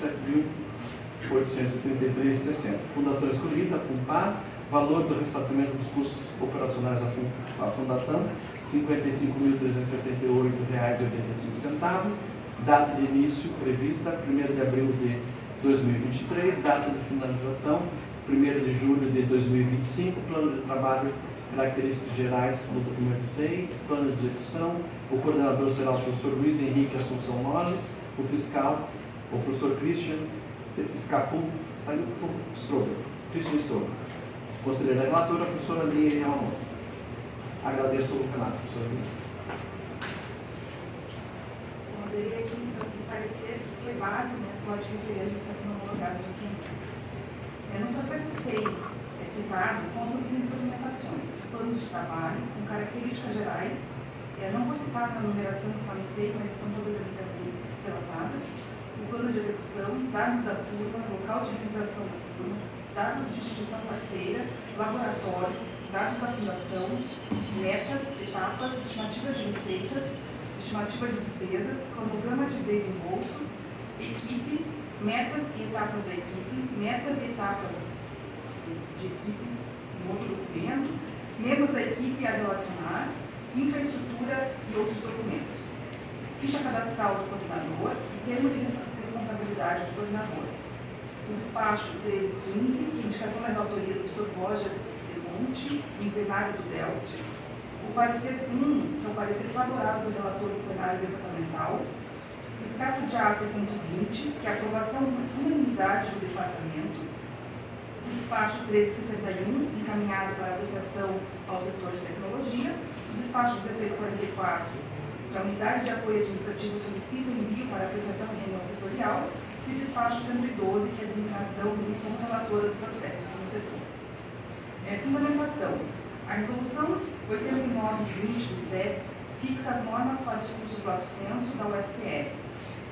S1: 7.833,60. Fundação escolhida, FUNPAR, valor do ressarcimento dos custos operacionais à Fundação, R$ 55.378,85. Data de início prevista, 1º de abril de 2023. Data de finalização, 1º de julho de 2025. Plano de trabalho, características gerais do documento SEI. Plano de execução. O coordenador será o professor Luiz Henrique Assunção Norris. O fiscal, o professor Christian Escapu Cristina Strogo. Conselheiro da relatora, a professora Lia Yamamoto. Agradeço o relato, professora.
S9: Eu poderia aqui, então, parecer que foi base, né, pode referendo que está sendo homologado de ciência. No processo SEI é citado com as seguintes documentações: planos de trabalho com características gerais, não vou citar na numeração que está no SEI, mas estão todas ali também relatadas, o plano de execução, dados da turma, local de realização da turma, dados de instituição parceira, laboratório, dados da fundação, metas, etapas, estimativas de receitas, estimativa de despesas, cronograma de desembolso, equipe, metas e etapas da equipe, metas e etapas de equipe em outro documento, membros da equipe a relacionar, infraestrutura e outros documentos. Ficha cadastral do coordenador e termo de responsabilidade do coordenador. O despacho 1315, que é indicação da relatoria do professor Roger de Monte, em plenário do DELT. O parecer 1, que é o parecer favorável do relator do plenário departamental. O extrato de ata 120, que é a aprovação por unanimidade do departamento. O despacho 1371, encaminhado para apreciação ao setor de tecnologia. O despacho 1644, que a unidade de apoio administrativo solicita o envio para apreciação em reunião setorial. E o despacho 112, que é a designação como relatora do processo no setor. Fundamentação. A resolução 89/20 do SEP fixa as normas para os cursos lato sensu da UFPR.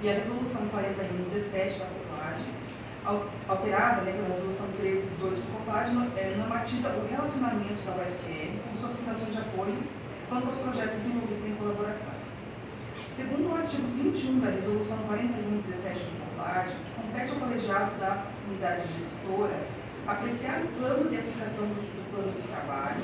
S9: E a resolução 41/17 da COPAD, alterada pela resolução 13/18 do COPAD, normatiza o relacionamento da UFPR com suas fundações de apoio quanto aos projetos desenvolvidos em colaboração. Segundo o artigo 21 da resolução 41/17 do COPAD, compete ao colegiado da unidade gestora apreciar o plano de aplicação do plano de trabalho,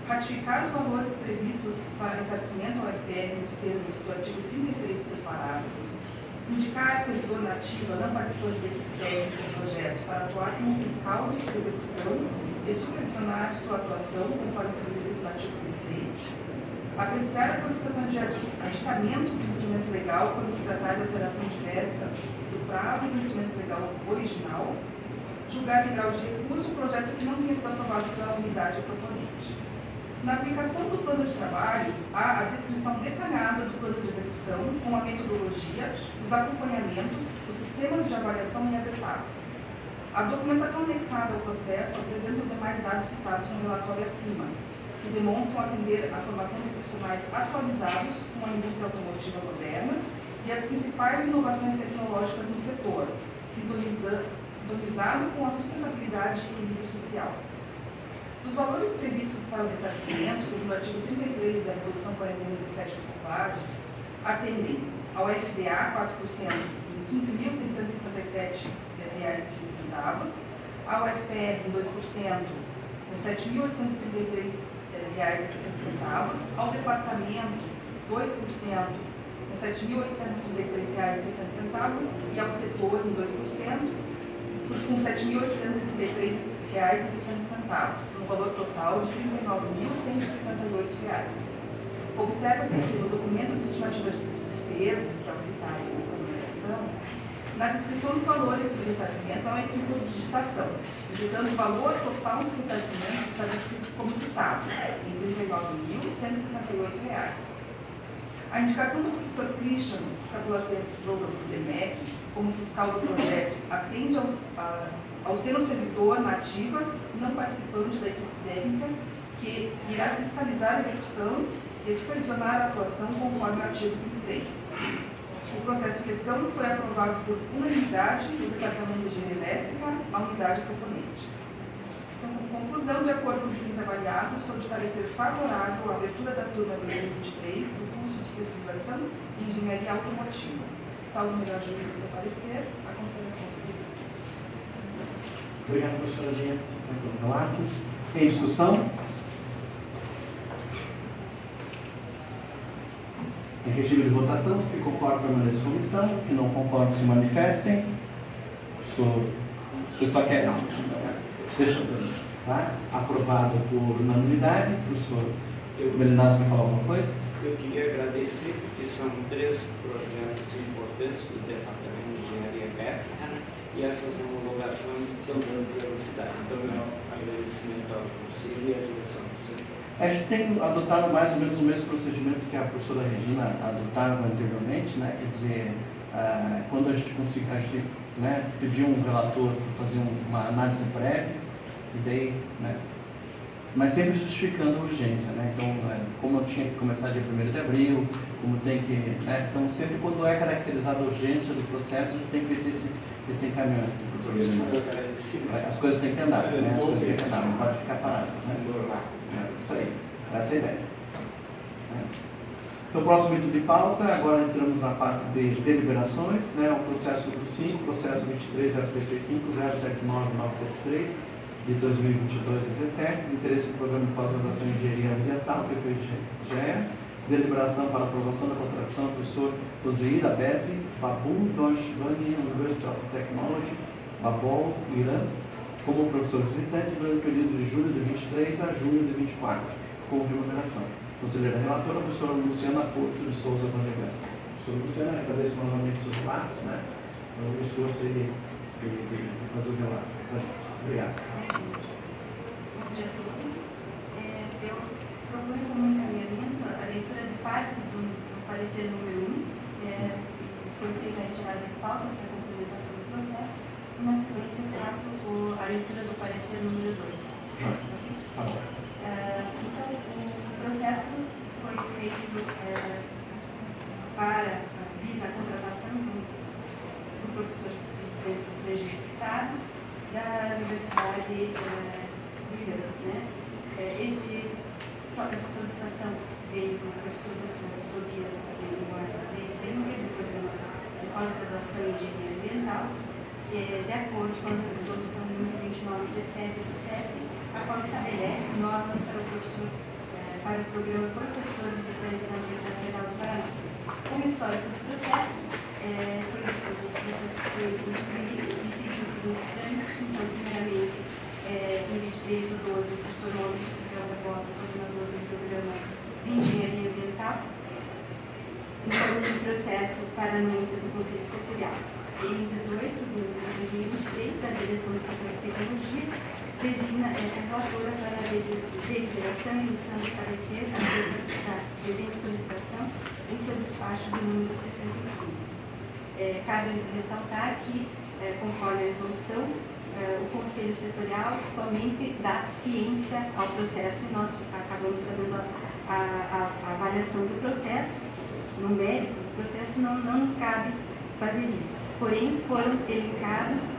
S9: ratificar os valores previstos para ressarcimento ao UFPR nos termos do artigo 33 e seus parágrafos, indicar servidor nativo não participante da equipe técnica do projeto para atuar como fiscal de sua execução e supervisionar sua atuação, conforme estabelecido no artigo 16, apreciar a solicitação de aditamento do instrumento legal quando se tratar de alteração diversa do prazo do instrumento legal original, julgar em grau de recurso o projeto que não tenha sido aprovado pela unidade proponente. Na aplicação do plano de trabalho, há a descrição detalhada do plano de execução, com a metodologia, os acompanhamentos, os sistemas de avaliação e as etapas. A documentação anexada ao processo apresenta os demais dados citados no relatório acima, que demonstram atender a formação de profissionais atualizados com a indústria automotiva moderna e as principais inovações tecnológicas no setor, sintonizado com a sustentabilidade e equilíbrio social. Os valores previstos para o ressarcimento, segundo o artigo 33 da Resolução 41/17 do COPAD, atendem ao FDA 4% em R$ 15.667,15, ao FPR em 2% com R$ 7.833,60, ao departamento 2% com R$ 7.833,60 e ao setor em 2% com R$ 7.833,60, no valor total de R$ 39.168. Observa-se aqui no documento de estimativa de despesas, que é o citado na comunicação, na descrição dos valores do ressarcimento há uma equívoco de digitação, indicando o valor total dos ressarcimentos está descrito como citado, em R$ 39.168. A indicação do professor Christian Scapulato-Strogo do DEMEC como fiscal do projeto atende ao ser um servidor nativa, não participante da equipe técnica, que irá fiscalizar a execução e supervisionar a atuação conforme o artigo 26. O processo em questão foi aprovado por unanimidade do Departamento de Engenharia Elétrica, a unidade proponente. Então, com conclusão, de acordo com os itens avaliados, sou de parecer favorável à abertura da turma 2023 do curso de especialização em Engenharia Automotiva. Salvo o melhor juízo do seu parecer, a consideração superior.
S1: Obrigado, professora Lia, pelo relato. Em discussão? Em regime de votação, os que concordam permaneçam como estão, os que não concordam se manifestem. Você só quer? Não. Deixa eu. Tá? Aprovado por unanimidade. Professor Melinasco quer falar alguma coisa?
S10: Eu queria agradecer, porque são 3 projetos importantes do Departamento de Engenharia Elétrica, e essas homologações estão dando velocidade. Então, meu agradecimento ao conselho e à direção do setor.
S1: A gente tem adotado mais ou menos o mesmo procedimento que a professora Regina adotava anteriormente, né? Quer dizer, quando a gente conseguir, a gente, né, pedir um relator para fazer uma análise prévia, e daí, né, mas sempre justificando a urgência, né? Então, como eu tinha que começar dia 1º de abril, como tem que, né? Então, sempre quando é caracterizada a urgência do processo, a gente tem que ver esse encaminhamento. As coisas têm que andar, né? As coisas têm que andar, não pode ficar paradas, né? Isso aí, essa é a ideia. Então, próximo item de pauta, agora entramos na parte de deliberações, né? O processo número 5, processo 23.035.079.973 de 2022-17, interesse do programa de pós-graduação em engenharia ambiental, PPGE, deliberação para aprovação da contratação do professor Ozeir Abesi Babu Dojbani, University of Technology, Babol, Irã, como professor visitante durante o período de julho de 23 a junho de 24, com remuneração. Conselheira relatora, a professora Luciana Porto de Souza Vandergan. Professora Luciana, agradeço novamente o seu relato, né? O esforço de fazer o relato. Obrigado.
S9: Bom dia a todos. Eu proponho como encaminhamento a leitura de parte do parecer número 1, foi feita a retirada de pauta para a complementação do processo, e na sequência faço a leitura do parecer número 2. Então, o processo foi feito visa a contratação do professor estrangeiro citado da Universidade do Irã, né? Essa solicitação veio do professor Tobias do programa de pós-graduação em engenharia ambiental, de acordo com a resolução número 2917 do CEP, a qual estabelece normas para o programa Professor Visitante da Universidade Federal do Paraná. Como histórico do processo, o processo foi instruído e seguiu o seguinte trâmite. Então, primeiramente, em 23 de 12, o professor Maurício Fiel Bota, coordenador do programa de engenharia ambiental, então, o processo para a anuência do Conselho Setorial. Em 18 de 2023, a direção do setor de tecnologia designa essa relatora para a deliberação e emissão de parecer acerca da presente solicitação em seu despacho do número 65. Cabe ressaltar que, conforme a resolução, o Conselho Setorial somente dá ciência ao processo e nós acabamos fazendo a avaliação do processo, no mérito do processo, não nos cabe fazer isso. Porém, foram elencados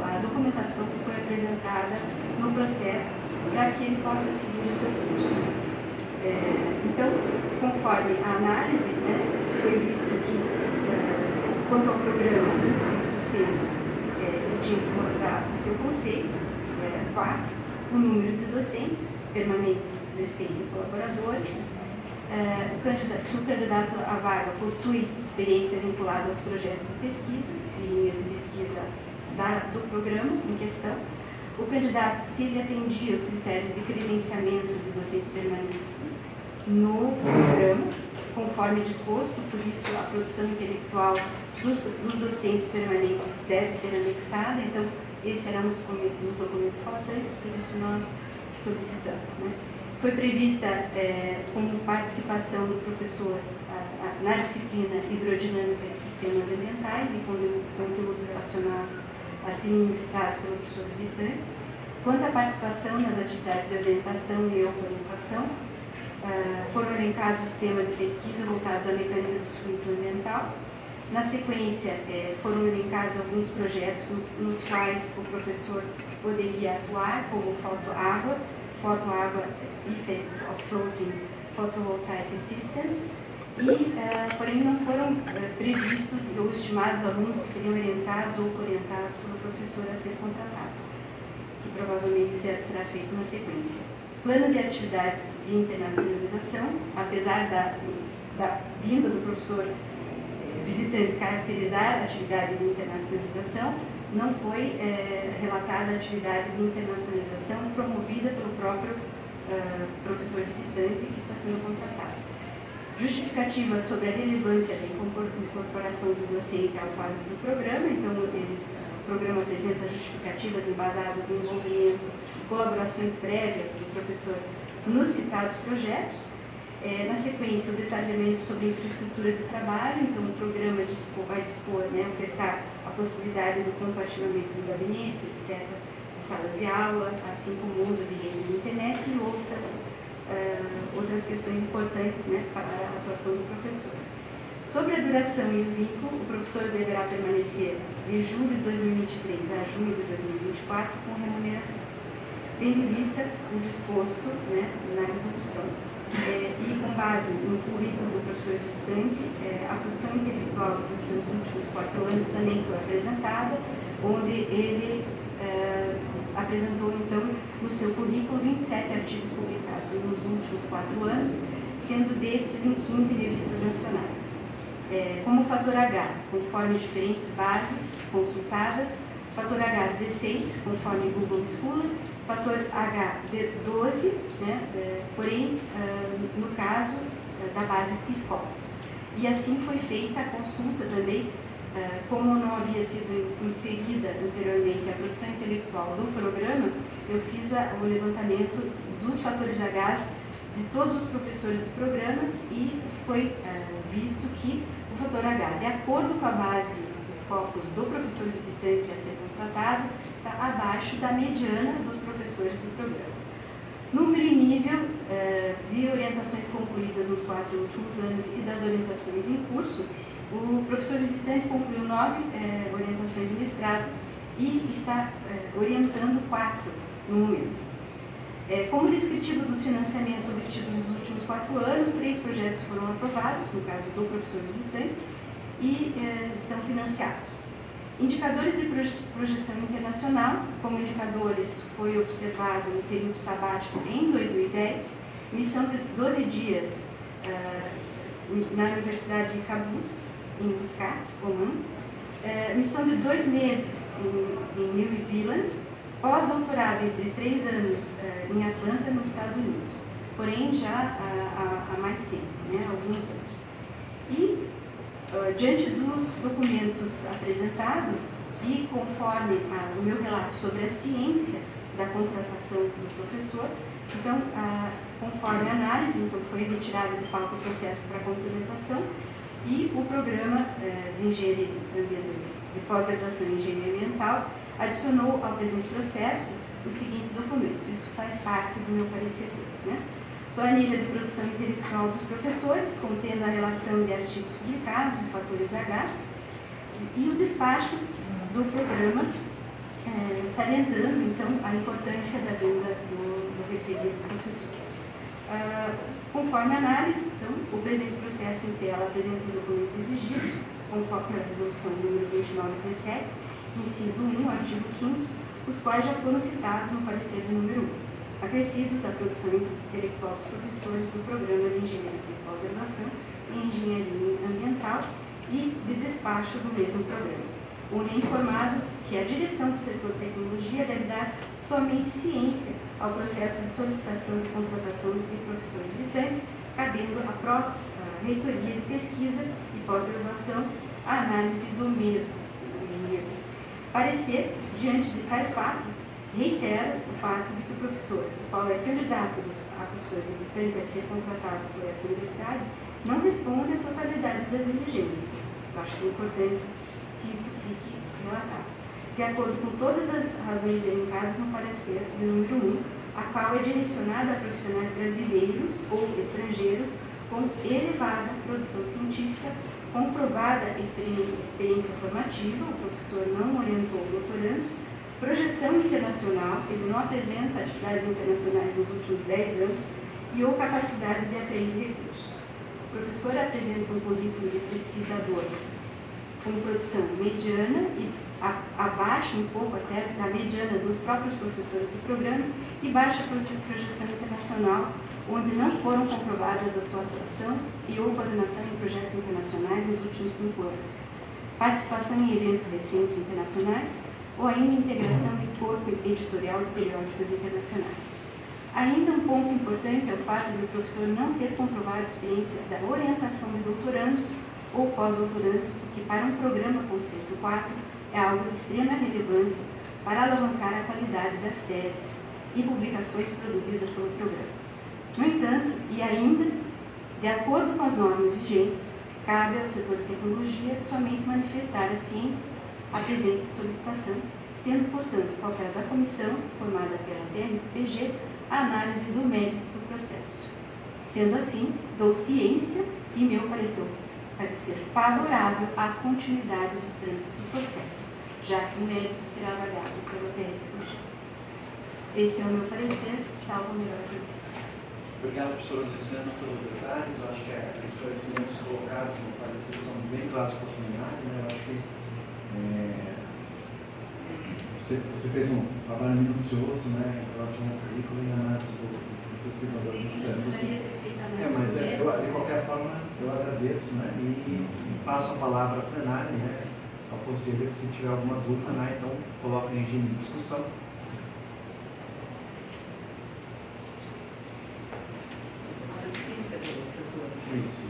S9: a documentação que foi apresentada no processo para que ele possa seguir o seu curso. Então, conforme a análise, né, foi visto que, quanto ao programa do Distrito do Censo, ele tinha que mostrar o seu conceito, 4, o número de docentes, permanentes 16 e colaboradores. Se o candidato à vaga possui experiência vinculada aos projetos de pesquisa, linhas de pesquisa do programa em questão, o candidato, se ele atendia os critérios de credenciamento de docentes permanentes no programa, conforme disposto, por isso a produção intelectual dos docentes permanentes deve ser anexada, então esses serão os documentos faltantes, por isso nós solicitamos, né? Foi prevista como participação do professor na disciplina Hidrodinâmica de Sistemas Ambientais e conteúdos relacionados a serem ministrados pelo professor visitante. Quanto à participação nas atividades de orientação e orientação, foram elencados os temas de pesquisa voltados à mecânica dos fluidos ambiental. Na sequência, foram elencados alguns projetos nos quais o professor poderia atuar, como fotoágua, Effects of Floating Photovoltaic Systems, porém não foram previstos ou estimados alunos que seriam orientados ou orientados pelo professor a ser contratado, que provavelmente será feito na sequência. Plano de atividades de internacionalização, apesar da vinda do professor visitante caracterizar a atividade de internacionalização, não foi relatada a atividade de internacionalização promovida pelo próprio professor visitante que está sendo contratado.
S11: Justificativa sobre a relevância da incorporação do docente ao quadro do programa. Então, o programa apresenta justificativas embasadas em envolvimento, colaborações prévias do professor nos citados projetos. Na sequência, o detalhamento sobre a infraestrutura de trabalho. Então, o programa vai dispor, ofertar a possibilidade do compartilhamento de gabinetes, etc., de salas de aula, assim como o uso de rede de internet e outras questões importantes, para a atuação do professor. Sobre a duração e o vínculo, o professor deverá permanecer de julho de 2023 a junho de 2024 com remuneração, tendo em vista o disposto na resolução. E com base no currículo do professor visitante, a produção intelectual dos seus últimos 4 anos também foi apresentada, onde ele apresentou, então, no seu currículo 27 artigos publicados nos últimos 4 anos, sendo destes em 15 revistas nacionais. Como fator H, conforme diferentes bases consultadas, fator H 16, conforme Google Scholar, fator H 12, porém, no caso da base Scopus. E assim foi feita a consulta também, como não havia sido inserida anteriormente a produção intelectual do programa, eu fiz o levantamento dos fatores H de todos os professores do programa e foi visto que o fator H, de acordo com a base Scopus do professor visitante a ser contratado, está abaixo da mediana dos professores do programa. Número e nível de orientações concluídas nos 4 últimos anos e das orientações em curso. O professor visitante concluiu 9 orientações em mestrado e está orientando 4 no momento. Como descritivo dos financiamentos obtidos nos últimos 4 anos, 3 projetos foram aprovados, no caso do professor visitante, e estão financiados. Indicadores de projeção internacional. Como indicadores, foi observado no período sabático em 2010, missão de 12 dias na Universidade de Cabuz, em Muscat, Oman, missão de 2 meses em New Zealand, pós-doutorado entre 3 anos em Atlanta, nos Estados Unidos, porém já há mais tempo, alguns anos. E, diante dos documentos apresentados e conforme o meu relato sobre a ciência da contratação do professor, então, conforme a análise, então, foi retirado de pauta o processo para complementação e o programa de engenharia de pós-graduação em engenharia ambiental adicionou ao presente processo os seguintes documentos. Isso faz parte do meu parecer 2, Planilha de produção intelectual dos professores, contendo a relação de artigos publicados, os fatores H, e o despacho do programa, salientando, então, a importância da venda do referido professor. Conforme a análise, então, o presente processo em tela apresenta os documentos exigidos, conforme a resolução número 2917, inciso 1, artigo 5º, os quais já foram citados no parecer do número 1. Acrescidos da produção intelectual dos professores do Programa de Engenharia de Pós-Graduação em Engenharia Ambiental e de despacho do mesmo programa, onde é informado que a direção do setor tecnologia deve dar somente ciência ao processo de solicitação de contratação de professor visitante, cabendo à própria reitoria de pesquisa e pós-graduação a análise do mesmo. Parecer, diante de tais fatos, reitera o fato de que o professor, o qual é candidato a professor visitante a ser contratado por essa universidade, não responde à totalidade das exigências. Eu acho que é importante que isso fique relatado. De acordo com todas as razões elencadas no parecer do número 1, a qual é direcionada a profissionais brasileiros ou estrangeiros com elevada produção científica, comprovada experiência formativa, o professor não orientou doutorandos, projeção internacional, ele não apresenta atividades internacionais nos últimos 10 anos, e ou capacidade de atrair recursos. O professor apresenta um currículo de pesquisador com produção mediana e abaixo um pouco até da mediana dos próprios professores do programa e baixa projeção internacional, onde não foram comprovadas a sua atuação e ou coordenação em projetos internacionais nos últimos 5 anos. Participação em eventos recentes internacionais ou ainda integração de corpo editorial de periódicos internacionais. Ainda um ponto importante é o fato do professor não ter comprovado a experiência da orientação de doutorandos ou pós-doutorandos, o que para um programa conceito 4 é algo de extrema relevância para alavancar a qualidade das teses e publicações produzidas pelo programa. No entanto, e ainda, de acordo com as normas vigentes, cabe ao setor de tecnologia somente manifestar a ciência à presente solicitação, sendo, portanto, o papel da comissão, formada pela PMPG, a análise do mérito do processo. Sendo assim, dou ciência e meu parecer favorável à continuidade dos trâmites do processo, já que o mérito será avaliado pela PMPG. Esse é o meu parecer, salvo o melhor juízo.
S8: Obrigado, professora Luciana, pelos detalhes. Eu acho que os esclarecimentos colocados no parecer são bem claros para a comunidade, né? Eu acho que você fez um trabalho minucioso, né, em relação ao currículo e análise do pesquisador de sistemas. Mas de qualquer forma eu agradeço, né, e passo a palavra à plenária, né, ao conselheiro, se tiver alguma dúvida, né, então coloca em regime de discussão. Isso.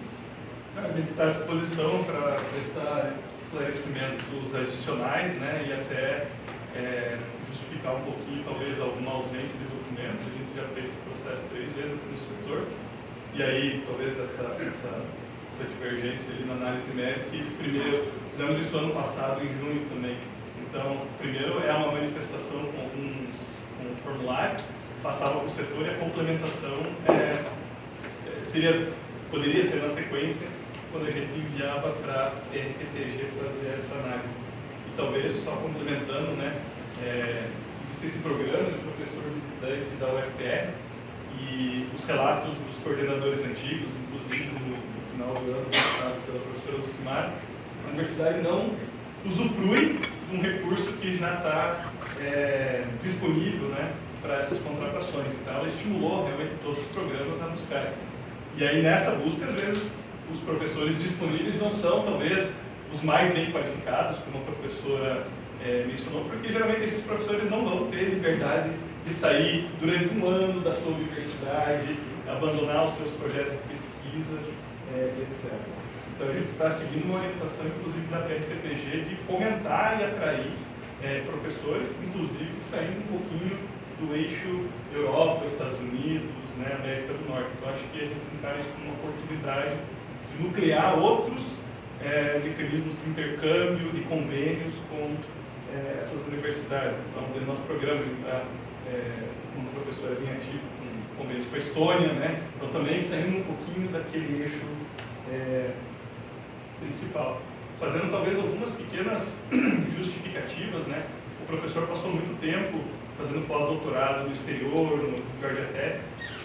S12: A gente está à disposição para prestar esclarecimentos adicionais, né, e até justificar um pouquinho, talvez, alguma ausência de documentos. A gente já fez esse processo 3 vezes aqui no setor, e aí, talvez, essa divergência ali na análise de mérito, que primeiro, fizemos isso ano passado, em junho também. Então, primeiro é uma manifestação com um formulário, passava para o setor, e a complementação poderia ser na sequência, quando a gente enviava para a RPTG fazer essa análise. E talvez, só complementando, né, existe esse programa de professor visitante da UFPR, e os relatos dos coordenadores antigos, inclusive no final do ano passado pela professora Lucimar, a universidade não usufrui de um recurso que já está disponível, né, para essas contratações. Então, ela estimulou realmente todos os programas a buscar. E aí, nessa busca, às vezes, os professores disponíveis não são, talvez, os mais bem qualificados, como a professora mencionou, porque geralmente esses professores não vão ter liberdade de sair durante um ano da sua universidade, abandonar os seus projetos de pesquisa, etc. Então, a gente está seguindo uma orientação, inclusive, da PRPPG, de fomentar e atrair professores, inclusive saindo um pouquinho do eixo Europa, Estados Unidos, né, América do Norte. Então, acho que a gente encara isso como uma oportunidade de nuclear outros mecanismos de intercâmbio, de convênios com essas universidades. Então, no nosso programa, como professora bem ativo, com convênios com a Estônia, né? Então, também saindo um pouquinho daquele eixo principal. Fazendo, talvez, algumas pequenas justificativas, né? O professor passou muito tempo fazendo pós-doutorado no exterior, no Georgia Tech,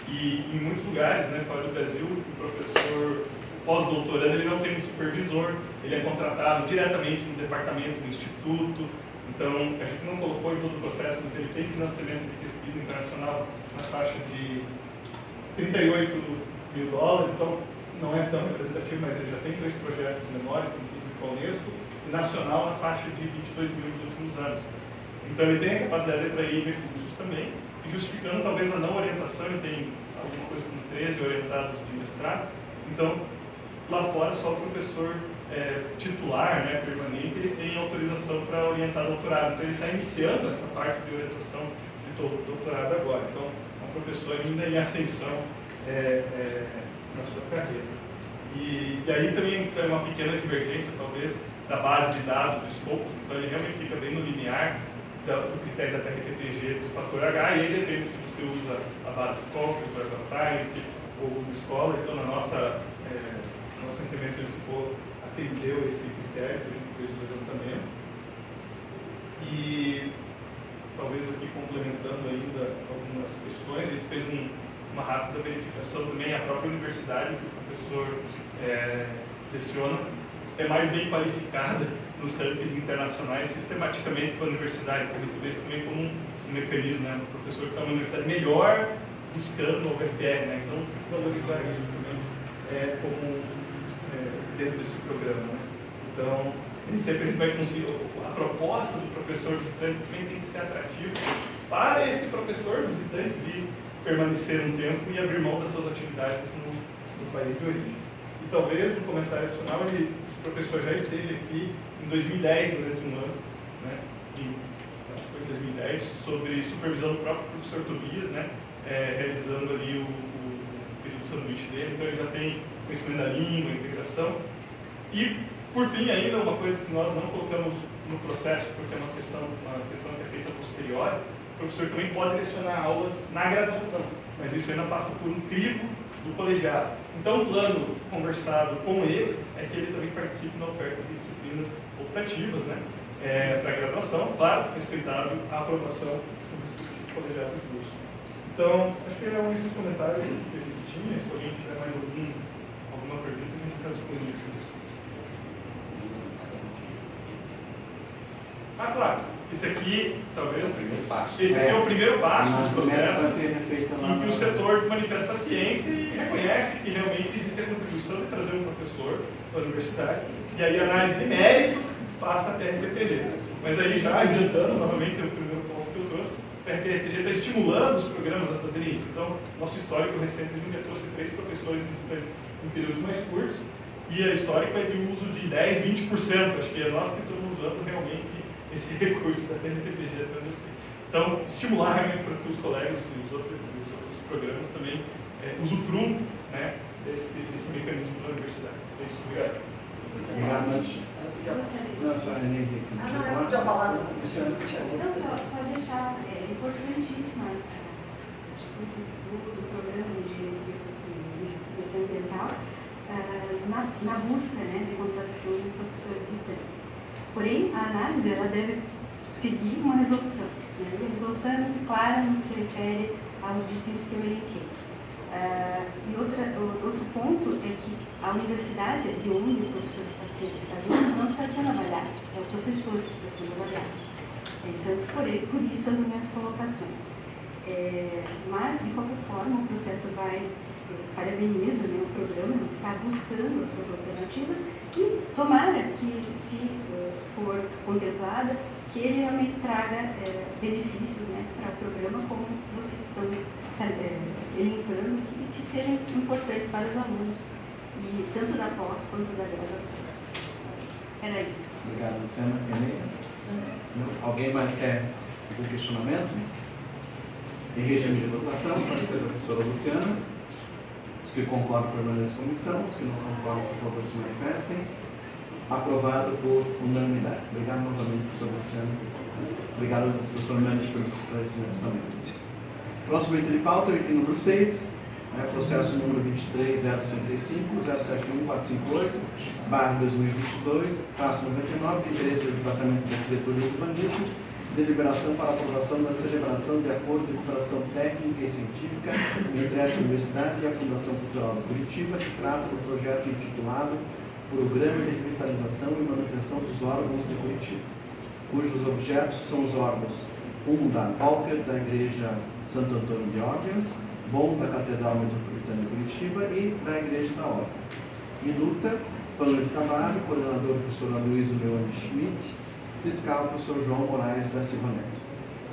S12: e em muitos lugares, né, fora do Brasil, o professor pós-doutorando, ele não tem um supervisor, ele é contratado diretamente no departamento do instituto. Então, a gente não colocou em todo o processo, mas ele tem financiamento de pesquisa internacional na faixa de $38 mil, então não é tão representativo, mas ele já tem 2 projetos menores, inclusive com a Unesco, e nacional na faixa de 22 mil nos últimos anos. Então, ele tem a capacidade de atrair recursos também, e justificando talvez a não orientação, ele tem alguma coisa como 13 orientados de mestrado. Então, lá fora, só o professor titular, né, permanente, ele tem autorização para orientar doutorado. Então, ele está iniciando essa parte de orientação de doutorado agora. Então, é um professor ainda em ascensão na sua carreira. E aí também tem uma pequena divergência, talvez, da base de dados do Scopus. Então, ele realmente fica bem no limiar do critério da PRPPG do fator H, e ele depende se você usa a base Scopus, a Data Science ou o Scholar. Então, na nosso incremento ele atendeu esse critério, que a gente fez o levantamento. E talvez aqui complementando ainda algumas questões, a gente fez uma rápida verificação também. A própria universidade que o professor leciona é mais bem qualificada nos rankings internacionais sistematicamente para a universidade, porque a gente vê isso também como um mecanismo, né? O professor que está na universidade melhor buscando o UFPR, né? Então, valorizar isso também como dentro desse programa, né? Então, nem sempre a gente vai conseguir. A proposta do professor visitante também tem que ser atrativa para esse professor visitante vir permanecer um tempo e abrir mão das suas atividades no país de origem. E talvez, um comentário adicional, esse professor já esteve aqui em 2010, durante um ano, né, acho que foi em 2010, sobre supervisão do próprio professor Tobias, né, realizando ali o período de sanduíche dele, então ele já tem conhecimento da língua, integração. E, por fim, ainda uma coisa que nós não colocamos no processo, porque é uma questão que é feita posterior, o professor também pode lecionar aulas na graduação, mas isso ainda passa por um crivo do colegiado. Então, o plano conversado com ele é que ele também participe na oferta de disciplinas optativas, né, para a graduação, claro, respeitado a aprovação do respectivo colegiado do curso. Então, acho que eram esses comentários que a gente tinha. Se alguém tiver mais alguma pergunta, a gente está disponível. Ah, claro. Esse aqui, talvez, esse aqui é o primeiro passo do processo em que o setor manifesta a ciência e reconhece que realmente existe a contribuição de trazer um professor para a universidade, e aí a análise de mérito passa até a PRPG. Mas aí, já adiantando, novamente, o primeiro ponto que eu trouxe, a PRPG está estimulando os programas a fazerem isso. Então, nosso histórico recente, a gente já trouxe 3 professores em períodos mais curtos, e a histórica é de uso de 10%, 20%. Acho que é nós que estamos usando realmente esse recurso da PNPPG para você. Então, estimular realmente para que os colegas e os outros programas também usufruam, né, desse mecanismo da universidade. É isso, obrigado.
S11: Só deixar importantíssimo do programa de ambiental na busca, né, de contratação de professor visitante. Porém, a análise ela deve seguir uma resolução. Né? A resolução é muito clara no que se refere aos itens que eu elenquei. E outro ponto é que a universidade de onde o professor está sendo não está sendo avaliado, é o professor que está sendo avaliado. Então, por isso as minhas colocações. Mas, de qualquer forma, o processo vai, parabenizo, né, o programa está buscando essas alternativas e tomara que, se for contemplada, que ele realmente traga benefícios, né, para o programa, como vocês estão elencando, e que sejam importantes para os alunos, e tanto da pós quanto da graduação. Era isso.
S1: Obrigado, Luciana. Alguém mais quer algum questionamento? Em regime de votação, pode ser a professora Luciana. Os que concordam permanecem como estão, os que não concordam, por favor, se manifestem. Aprovado por unanimidade. Obrigado novamente, professor Luciano. Obrigado, professor Mendes, pelo esclarecimento também. Próximo item de pauta, item número 6, processo número 23.055, 071.458/2022, traço 99, de interesse do Departamento de Arquitetura e Urbanismo, deliberação para aprovação da celebração de acordo de cooperação técnica e científica entre essa universidade e a Fundação Cultural de Curitiba, que trata do projeto intitulado Programa de Revitalização e Manutenção dos Órgãos de Curitiba, cujos objetos são os órgãos 1 da Walker, da Igreja Santo Antônio de Óbias, BOM da Catedral Metropolitana de Curitiba e da Igreja da Ordem. Minuta, plano de trabalho, coordenador professor Aloysio Leone Schmidt, fiscal professor João Moraes da Silva Neto.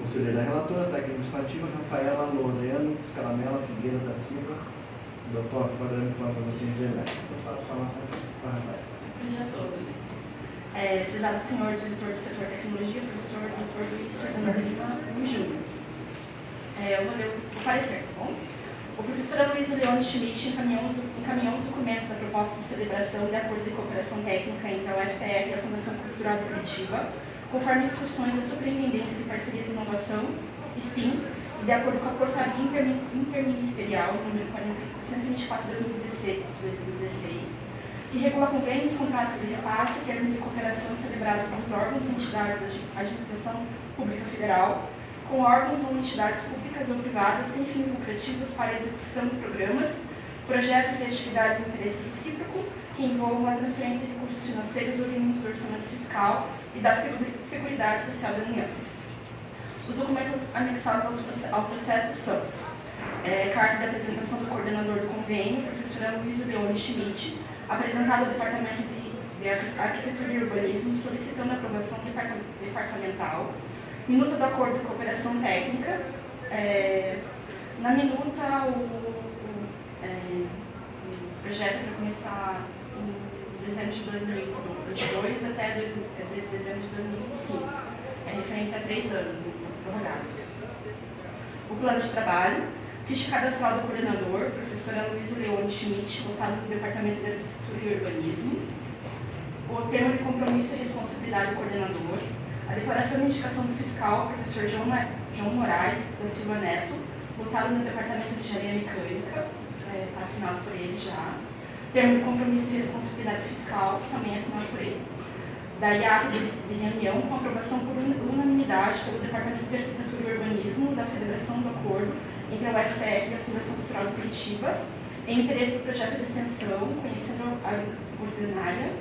S1: Conselheira relatora, técnica administrativa, Rafaela Loreano Scaramella Figueira da Silva, doutor Parâmetro para você de elétrica. Eu passo a falar para a Rafaela.
S3: Bom dia a todos. Prezado senhor diretor do setor de tecnologia, professor Dr. Luiz Fernando Lima Júnior. Eu vou ler o parecer, tá bom? O professor Aloysio Leone Schmidt encaminhou os documentos da proposta de celebração de acordo de cooperação técnica entre a UFPR e a Fundação Cultural de Curitiba, conforme instruções da Superintendência de Parcerias e Inovação, SPIN, e de acordo com a Portaria Interministerial número 424/2016, que regula convênios, contratos de repasse e termos de cooperação celebrados pelos órgãos e entidades da Administração Pública Federal, com órgãos ou entidades públicas ou privadas sem fins lucrativos para a execução de programas, projetos e atividades de interesse recíproco que envolvam a transferência de recursos financeiros oriundos do orçamento fiscal e da Seguridade Social da União. Os documentos anexados ao processo são carta de apresentação do coordenador do convênio, professor Aloysio Leone Schmidt, apresentado ao Departamento de Arquitetura e Urbanismo, solicitando a aprovação departamental, minuta do acordo de cooperação técnica,
S13: Na minuta, o projeto para começar em dezembro de 2022 até dezembro de 2025. É referente a 3 anos, então, prorrogáveis. O plano de trabalho, ficha cadastral do coordenador, professora Luísa Leone Schmidt, voltado no Departamento de Arquitetura e Urbanismo. O termo de compromisso e responsabilidade do coordenador. A declaração de indicação do fiscal, professor João Moraes da Silva Neto, voltado no Departamento de Engenharia Mecânica, está assinado por ele já. Termo de compromisso e responsabilidade fiscal, que também é assinado por ele. Daí a ata de reunião com aprovação por unanimidade pelo Departamento de Arquitetura e Urbanismo da celebração do acordo entre a UFPR e a Fundação Cultural de Curitiba, em interesse do projeto de extensão, conhecendo a ordinária,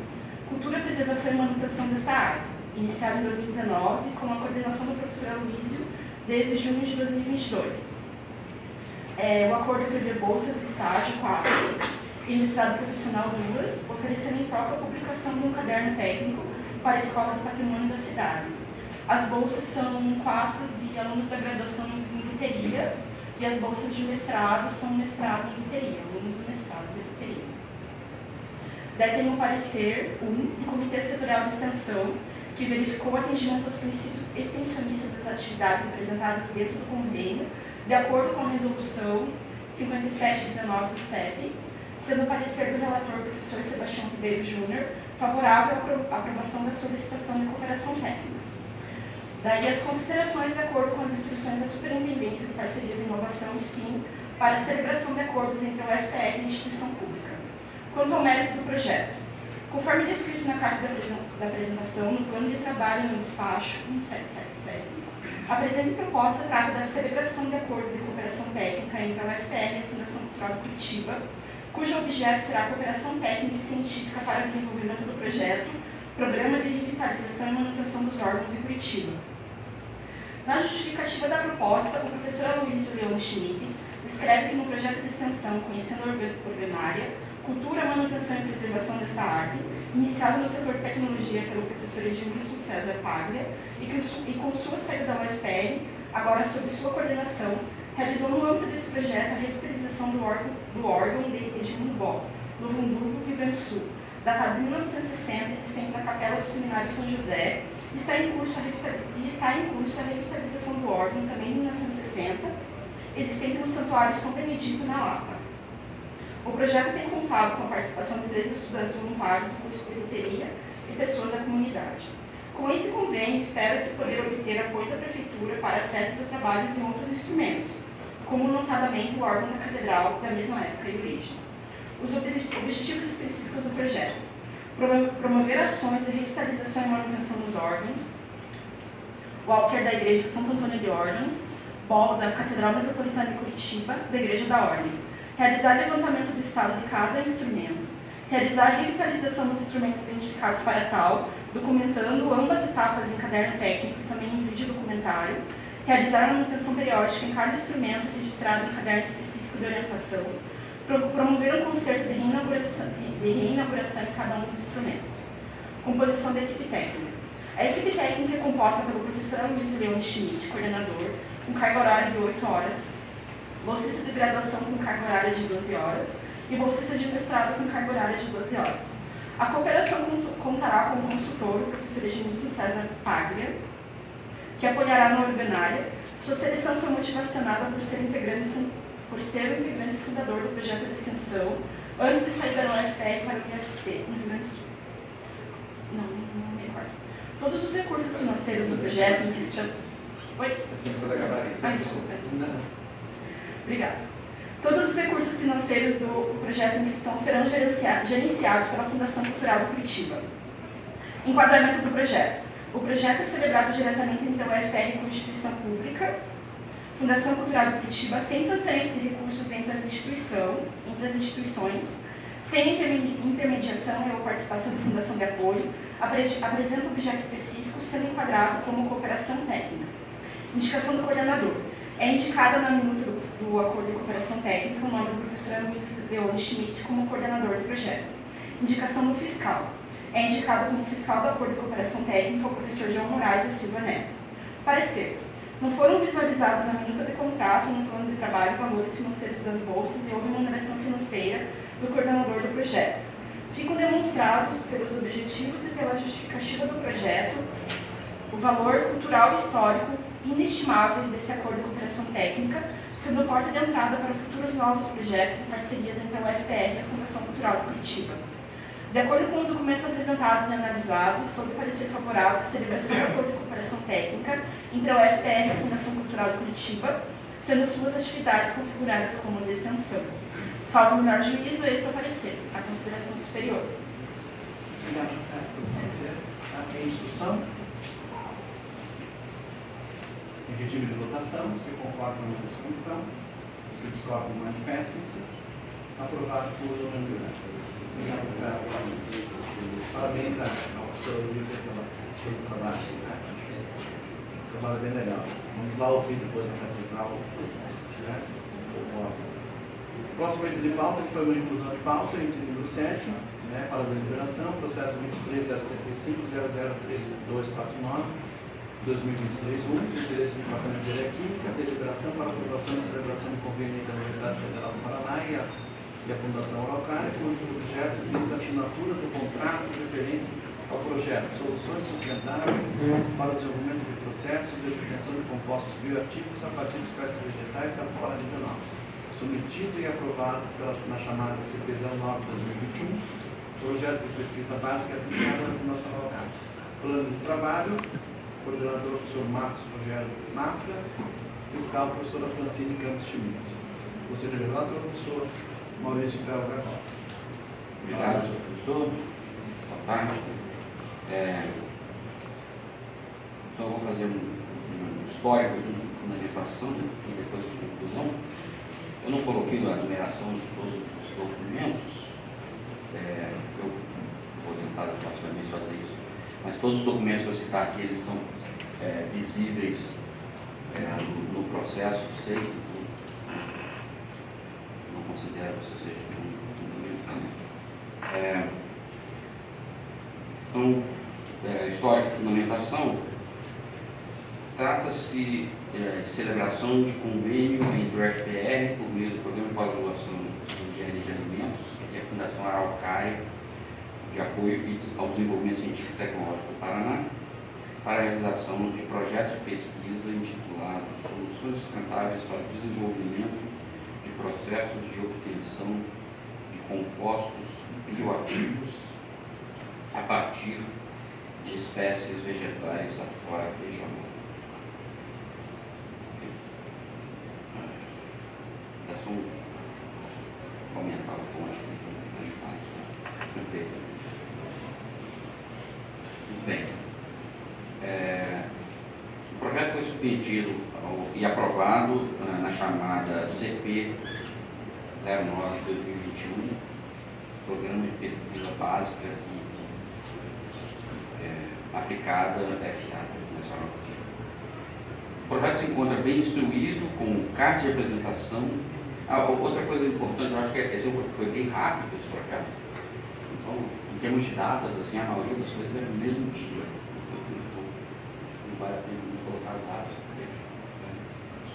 S13: cultura, preservação e manutenção desta arte, iniciado em 2019, com a coordenação do professor Aloísio desde junho de 2022. O acordo prevê bolsas de estágio 4 e mestrado profissional 2, oferecendo em troca a publicação de um caderno técnico para a Escola do Patrimônio da cidade. As bolsas são 4 de alunos da graduação em bilheteria e as bolsas de mestrado são mestrado em bilheteria, alunos do mestrado de bilheteria. Daí tem o parecer 1 do Comitê Setorial de Extensão, que verificou o atendimento aos princípios extensionistas das atividades apresentadas dentro do convênio, de acordo com a resolução 5719 do CEP, sendo o parecer do relator, professor Sebastião Ribeiro Júnior, favorável à aprovação da solicitação de cooperação técnica. Daí as considerações de acordo com as instruções da Superintendência de Parcerias e Inovação, SPIN, para a celebração de acordos entre a UFPR e a instituição pública. Quanto ao mérito do projeto, conforme descrito na carta da apresentação, no plano de trabalho no despacho 1777, a presente proposta trata da celebração de acordo de cooperação técnica entre a UFPR e a Fundação Cultural de Curitiba, cujo objeto será a cooperação técnica e científica para o desenvolvimento do projeto Programa de Revitalização e Manutenção dos Órgãos de Curitiba. Na justificativa da proposta, o professor Aloísio Leone Schmidt descreve que no projeto de extensão Conhecendo a Ordinária, Cultura, Manutenção e Preservação desta Arte, iniciado no setor de tecnologia pelo professor Edmilson César Paglia e com sua saída da UFPR, agora sob sua coordenação, realizou no âmbito desse projeto a revitalização do órgão de Edmundo Bó, Novo Hamburgo, Rio Grande do Sul, datado de 1960, existente na Capela do Seminário São José, e está em curso a revitalização do órgão, também em 1960, existente no Santuário São Benedito, na Lapa. O projeto tem contado com a participação de 3 estudantes voluntários do curso de bilheteria e pessoas da comunidade. Com este convênio, espera-se poder obter apoio da Prefeitura para acessos a trabalhos em outros instrumentos, como notadamente o órgão da Catedral da mesma época e origem. Os objetivos específicos do projeto: promover ações de revitalização e manutenção dos órgãos, Walker da Igreja Santo Antônio de Ordens, Bolo da Catedral Metropolitana de Curitiba, da Igreja da Ordem, realizar levantamento do estado de cada instrumento, realizar a revitalização dos instrumentos identificados para tal, documentando ambas etapas em caderno técnico e também em vídeo documentário, realizar a manutenção periódica em cada instrumento registrado em caderno específico de orientação, promover um concerto de reinauguração em cada um dos instrumentos. Composição da equipe técnica. A equipe técnica é composta pelo professor Aloísio Leone Schmidt, coordenador, com carga horária de 8 horas, bolsista de graduação com carga horária de 12 horas e bolsista de mestrado com carga horária de 12 horas. A cooperação contará com o consultor, o professor Edmilson César Paglia, que apoiará na ordinária. Sua seleção foi motivacionada por ser o integrante fundador do projeto de extensão, antes de sair da UFPR para o IFC, no Rio Grande do Sul. Não me recordo. Todos os recursos financeiros do projeto em questão... Oi? Desculpa. Obrigada. Todos os recursos financeiros do projeto em questão serão gerenciados pela Fundação Cultural de Curitiba. Enquadramento do projeto. O projeto é celebrado diretamente entre a UFPR com a instituição pública, Fundação Cultural de Curitiba, sem transferência de recursos entre as instituições, sem intermediação ou participação de fundação de apoio, apresenta um objeto específico sendo enquadrado como cooperação técnica. Indicação do coordenador. É indicada na minuta do acordo de cooperação técnica o nome do professor Aloísio Leone Schmidt como coordenador do projeto. Indicação do fiscal. É indicado como fiscal do acordo de cooperação técnica o professor João Moraes da Silva Neto. Parecer. Não foram visualizados na minuta de contrato, no plano de trabalho, valores financeiros das bolsas e ou remuneração financeira do coordenador do projeto. Ficam demonstrados pelos objetivos e pela justificativa do projeto o valor cultural e histórico inestimáveis desse acordo de cooperação técnica, sendo porta de entrada para futuros novos projetos e parcerias entre a UFPR e a Fundação Cultural de Curitiba. De acordo com os documentos apresentados e analisados, sob parecer favorável à celebração do acordo de cooperação técnica entre a UFPR e a Fundação Cultural de Curitiba, sendo suas atividades configuradas como de extensão. Salvo o melhor juízo, este parecer, a consideração superior.
S1: Obrigado. Em instrução. Em regime de votação, os que concordam com a discussão, os que discordam manifestem-se. Aprovado por unanimidade. Obrigado, cara. Parabéns ao professor Luiz pelo trabalho. O trabalho é bem legal. Vamos lá ouvir depois na catedral. O próximo item de pauta, que foi uma inclusão de pauta, item número 7, para a deliberação, processo 23.075.003.249, 2023-1, interesse do Departamento de Engenharia Química, deliberação para aprovação e celebração de convênio entre a Universidade Federal do Paraná e a Fundação Araucária, cujo objeto visa a assinatura do contrato referente ao projeto Soluções Sustentáveis para o desenvolvimento de processos de obtenção de compostos bioativos a partir de espécies vegetais da flora regional, submetido e aprovado na chamada CPZ 9/2021, projeto de pesquisa básica aplicada na Fundação Araucária. Plano de trabalho, coordenador professor Marcos Rogério Mafra, fiscal professora Francine Campos Schmidt. Conselheiro relator, professor Maurício Ferro Garral.
S14: Obrigado, senhor professor. Boa tarde. Então, eu vou fazer um histórico junto com fundamentação e depois de conclusão. Eu não coloquei a numeração de todos os documentos. Eu vou tentar da próxima vez fazer isso. Mas todos os documentos que eu citar aqui, eles estão visíveis no processo. Sei que não considero que isso seja um documento também. Então, história de fundamentação trata-se de celebração de convênio entre o FPR, por meio do Programa de Pós-Graduação em Engenharia de Alimentos, e a Fundação Araucária, de apoio ao desenvolvimento científico e tecnológico do Paraná, para a realização de projetos de pesquisa intitulados Soluções Sustentáveis para o Desenvolvimento de Processos de Obtenção de Compostos Bioativos a partir de espécies vegetais da flora regional. É só aumentar a fonte aqui. Muito bem. O projeto foi submetido e aprovado na chamada CP 09/2021, Programa de Pesquisa Básica e aplicada FA. O projeto se encontra bem instruído, com carta de apresentação. Outra coisa importante, eu acho que foi bem rápido esse projeto. Então, em termos de datas, assim, a maioria das coisas é no mesmo dia. Não vale a pena colocar as datas, porque as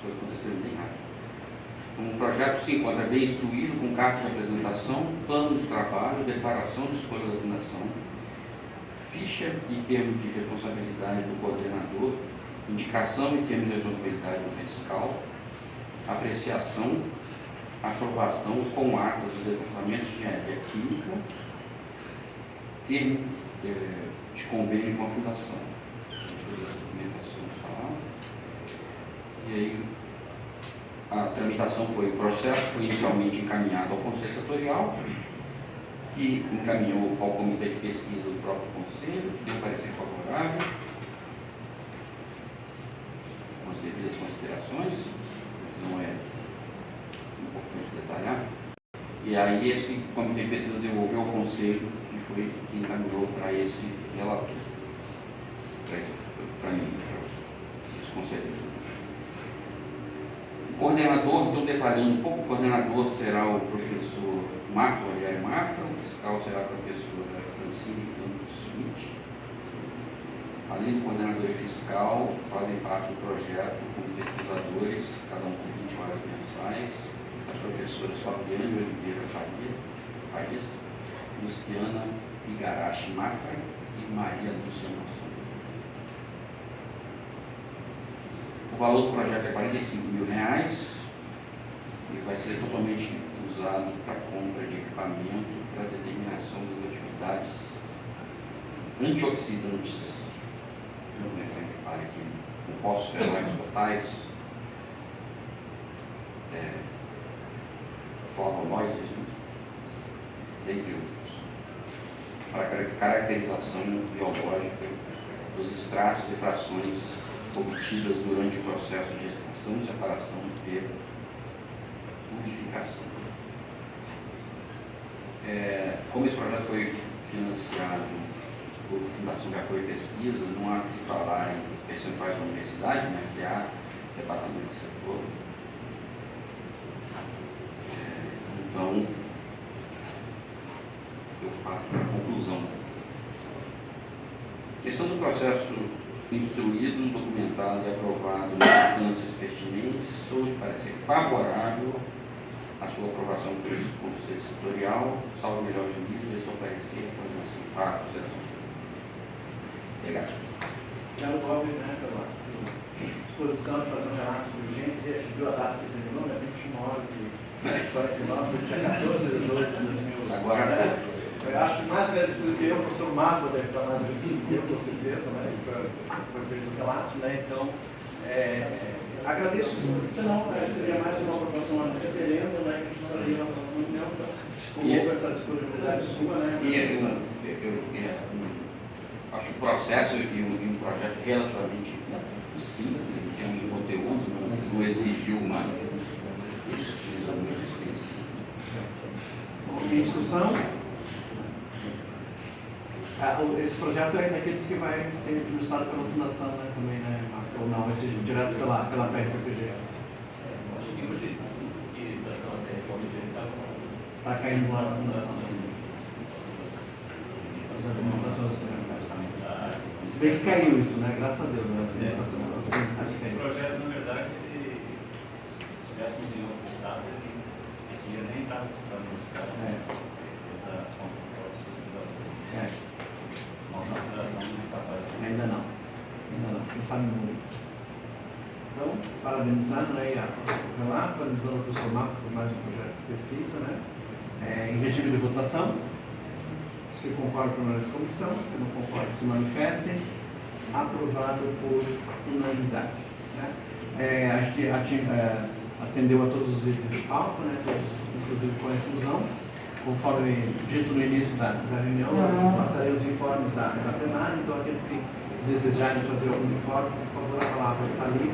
S14: coisas aconteceram bem rápido. O projeto se encontra bem instruído, com carta de apresentação, plano de trabalho, declaração de escolha da fundação, ficha e termos de responsabilidade do coordenador, indicação e termos de responsabilidade do fiscal, apreciação, aprovação com atas do Departamento de Engenharia Química, termo de convênio com a fundação. Todas as documentações faladas. E aí, a tramitação foi, o processo foi inicialmente encaminhado ao Conselho Setorial, que encaminhou ao Comitê de Pesquisa do próprio Conselho, que deu parecer favorável, com as devidas considerações, não é importante detalhar. E aí esse Comitê de Pesquisa devolveu ao Conselho, que foi que encaminhou para esse relator, para mim, para os conselheiros. O coordenador, estou detalhando um pouco, o coordenador será o professor Marcos Rogério Mafra, o fiscal será a professora Francine Campos Schmidt. Além do coordenador e fiscal, fazem parte do projeto como pesquisadores, cada um com 20 horas mensais. professoras Fabiane Oliveira Farias, Luciana Igarashi Mafra e Maria Lúcia Masson. O valor do projeto é R$ 45.000 e vai ser totalmente usado para compra de equipamento para determinação das atividades antioxidantes, aqui, compostos fenólicos totais, flavonoides, dentre outros, para caracterização biológica dos extratos e frações obtidas durante o processo de extração, separação e purificação. Como esse projeto foi financiado por Fundação de Apoio e Pesquisa, não há que se falar em percentuais da universidade, né, que há departamento de setor. Então, eu parto para a conclusão. Questão do processo instruído, documentado e aprovado nas instâncias pertinentes, sou de parecer favorável à sua aprovação por esse Conselho Setorial, salvo melhor juízo, e seu parecer para o processo. Obrigado.
S1: Obrigado, Bob, pela disposição de fazer um relato de urgência. A gente viu a data que terminou, né? 21 horas e 49, dia 14 de 12 de 2000.
S14: Agora,
S1: eu acho que mais agradecido que eu, o professor Marco deve estar mais agradecido que eu, com certeza, né? Foi feito o relato, né? Então, agradeço, senão seria mais uma aprovação a referendo, né? Que não daria uma aprovação muito tempo. Com essa disponibilidade sua, né?
S14: Acho que o processo e um projeto relativamente simples, em termos de conteúdo, não exigiu uma pesquisa muito extensiva.
S1: Em discussão, esse projeto é daqueles que vai ser administrado pela Fundação, né, também, né, ou não, vai ser direto pela PEC-PPG. Está caindo lá na Fundação. Se bem que caiu isso, né? Graças a Deus. Né?
S15: O projeto, na verdade, se estivéssemos em outro estado, esse dia nem estava no nosso caso. Nossa operação não é capaz de...
S1: Ainda não. Quem sabe muito. Então, parabenizando aí parabenizando o professor Marco por mais um projeto de pesquisa, né? Em regime de votação. Os que concordam com nós como estamos, os que não concordam se manifestem. Aprovado por unanimidade. Né? A gente atendeu a todos os itens de pauta, né? Todos, inclusive com a inclusão. Conforme dito no início da reunião, passarei os informes da plenária, então aqueles que desejarem fazer algum informe, por favor, a palavra está livre.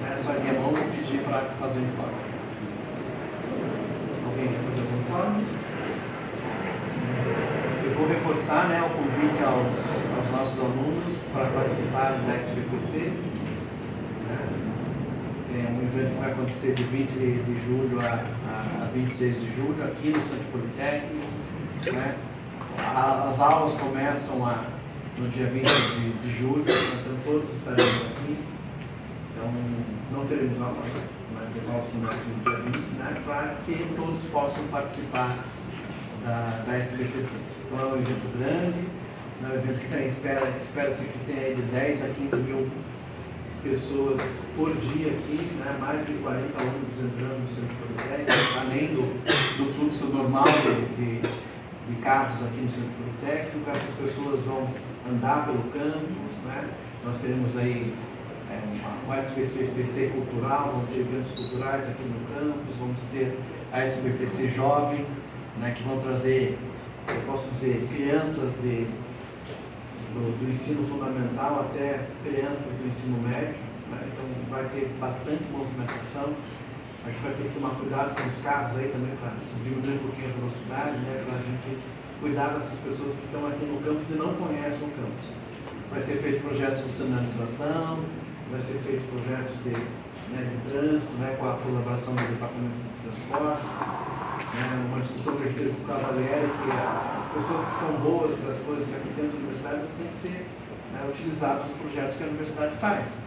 S1: É só em minha mão pedir para fazer o informe. Alguém quer fazer algum informe? Eu vou reforçar, né, o convite aos nossos alunos para participarem da SBPC. É um evento que vai acontecer de 20 de julho a 26 de julho, aqui no Centro Politécnico. Né? As aulas começam no dia 20 de julho, então todos estaremos aqui. Então, não teremos aulas, mas as aulas começam no dia 20, né? Para que todos possam participar da SBPC. Então, é um evento grande, é um evento que espera-se que tenha de 10 a 15 mil pessoas por dia aqui, né? Mais de 40 ônibus entrando no Centro Politécnico, além do fluxo normal de carros aqui no Centro Politécnico. Essas pessoas vão andar pelo campus, né? Nós teremos aí o SBPC Cultural, vamos ter eventos culturais aqui no campus, vamos ter a SBPC Jovem, né? Que vão trazer, eu posso dizer, crianças do ensino fundamental até crianças do ensino médio, né? Então vai ter bastante movimentação. A gente vai ter que tomar cuidado com os carros aí também para diminuir um pouquinho a velocidade, né? Para a gente cuidar dessas pessoas que estão aqui no campus e não conhecem o campus. Vai ser feito projetos de sinalização, vai ser feito projetos de trânsito, né? Com a colaboração do Departamento de Transportes. Uma discussão que eu tive com o Cavalieri, que as pessoas que são boas das coisas aqui dentro da universidade têm que ser utilizadas nos projetos que a universidade faz.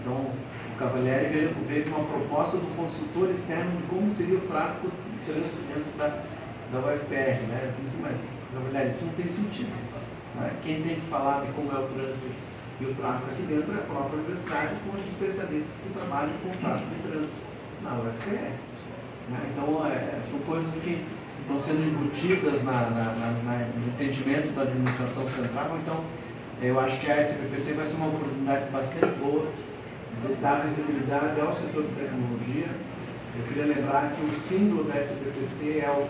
S1: Então, o Cavalieri veio com uma proposta do consultor externo de como seria o tráfego de trânsito dentro da UFPR, né? Eu falei assim, mas, Cavalieri, isso não tem sentido. Né? Quem tem que falar de como é o trânsito e o tráfego aqui dentro é a própria universidade, com os especialistas que trabalham com o tráfego e trânsito na UFPR. Né? Então, são coisas que estão sendo embutidas no entendimento da administração central. Então, eu acho que a SPPC vai ser uma oportunidade bastante boa de dar visibilidade ao setor de tecnologia. Eu queria lembrar que o símbolo da SPPC é o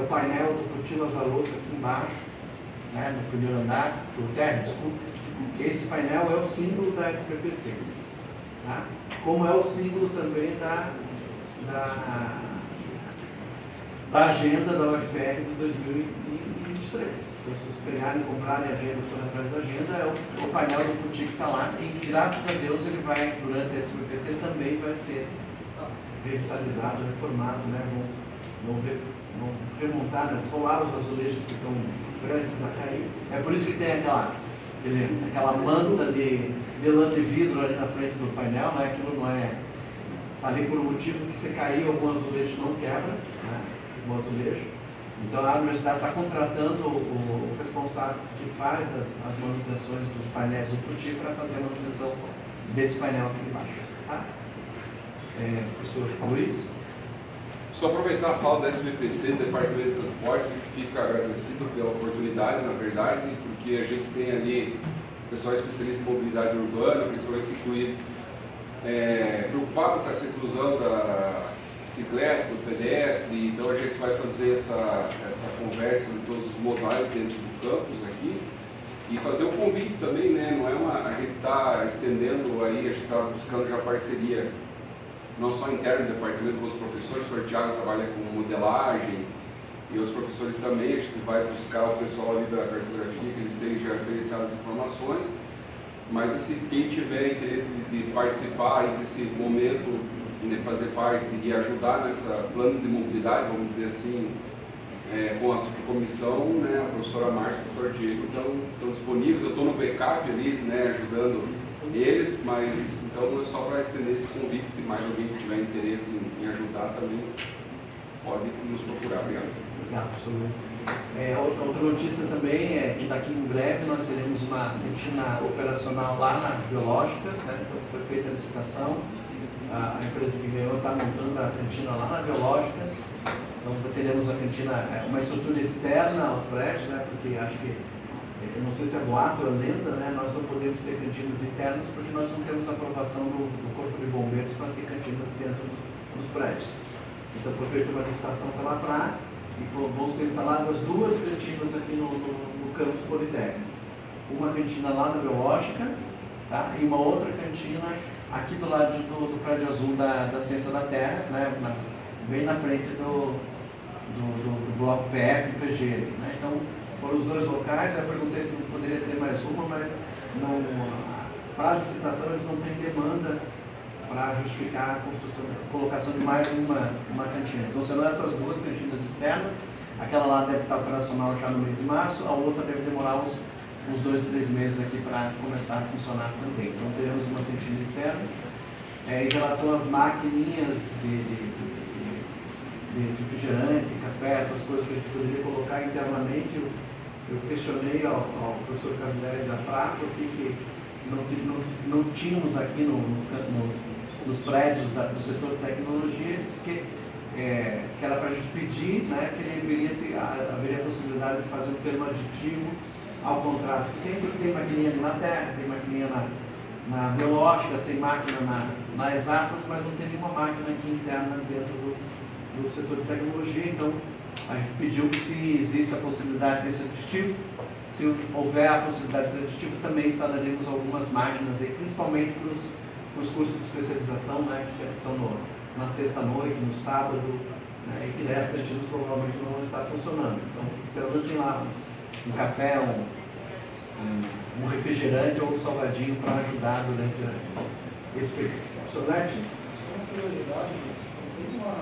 S1: painel do Coutinho Lazarotto aqui embaixo, né, no primeiro andar, do térreo, desculpa. Esse painel é o símbolo da SPPC. Tá? Como é o símbolo também da agenda da UFPR de 2023. Então, se vocês pegarem e comprarem a agenda por atrás da agenda, é o painel do Coutinho que está lá, e que, graças a Deus, ele vai, durante a SPPC, também vai ser revitalizado, reformado, né? Vão remontar, né? Colar os azulejos que estão prestes a cair. É por isso que tem aquela manta de lã de vidro ali na frente do painel, né? Aquilo não é... Está ali por um motivo que se cair algum azulejo não quebra, né? O azulejo. Então a universidade está contratando o responsável que faz as manutenções dos painéis do Coutinho para fazer a manutenção desse painel aqui embaixo. Tá? Professor Luiz?
S5: Só aproveitar a fala da SBPC, do Departamento de Transporte, que fica agradecido pela oportunidade, na verdade, porque a gente tem ali pessoal especialista em mobilidade urbana, principalmente incluído, preocupado com essa inclusão da bicicleta, do pedestre. Então a gente vai fazer essa conversa de todos os modais dentro do campus aqui e fazer um convite também, né? Não é a gente está estendendo aí, a gente está buscando já parceria não só interno do departamento com os professores. O senhor Thiago trabalha com modelagem e os professores também. A gente vai buscar o pessoal ali da cartografia, que eles têm já referenciado as informações, mas assim, quem tiver interesse de participar desse momento, de fazer parte e ajudar nessa plano de mobilidade, vamos dizer assim, com a subcomissão, né, a professora Márcia e o professor Diego estão disponíveis. Eu estou no backup ali, né, ajudando eles, mas então é só para estender esse convite. Se mais alguém tiver interesse em ajudar também, pode nos procurar. Obrigado.
S1: Obrigado, professor Luiz. Outra notícia também é que daqui em breve nós teremos uma cantina operacional lá na Biológicas, né? Então foi feita a licitação. A empresa que ganhou está montando a cantina lá na Biológicas. Então teremos a cantina, uma estrutura externa aos prédios, né? Porque acho que, eu não sei se é boato ou lenda, né? Nós não podemos ter cantinas internas porque nós não temos aprovação do Corpo de Bombeiros para ter cantinas dentro dos prédios. Então foi feita uma licitação pela PRA e vão ser instaladas duas cantinas aqui no campus Politécnico. Uma cantina lá na Biológica, tá? E uma outra cantina aqui do lado do prédio azul da Ciência da Terra, né? Bem na frente do bloco PF e PG. Né? Então, foram os dois locais. Eu perguntei se não poderia ter mais uma, mas para a licitação eles não têm demanda para justificar a colocação de mais uma cantina. Então, serão essas duas cantinas externas. Aquela lá deve estar operacional já no mês de março, a outra deve demorar uns 2, 3 meses aqui para começar a funcionar também. Então, teremos uma cantina externa. Em relação às maquininhas de refrigerante, café, essas coisas que a gente poderia colocar internamente, eu questionei ao professor Cavalieri da FRA por que não tínhamos aqui nos prédios do setor de tecnologia. Ele disse que era para a gente pedir, né, que ele haveria a possibilidade de fazer um termo aditivo ao contrato. Tem maquininha ali na Terra, tem maquininha na Biológicas, tem máquina na Exatas, mas não tem nenhuma máquina aqui interna dentro do setor de tecnologia. Então a gente pediu que, se existe a possibilidade desse aditivo, se houver a possibilidade de aditivo, também instalaremos algumas máquinas aí, principalmente para os cursos de especialização, né, que estão na sexta-noite, no sábado, né, e que nessas cantinas provavelmente não vão estar funcionando. Então, pelo menos tem lá um café, um refrigerante ou um salgadinho para ajudar durante esse período. Professor Lete?
S7: Só uma curiosidade, mas tem uma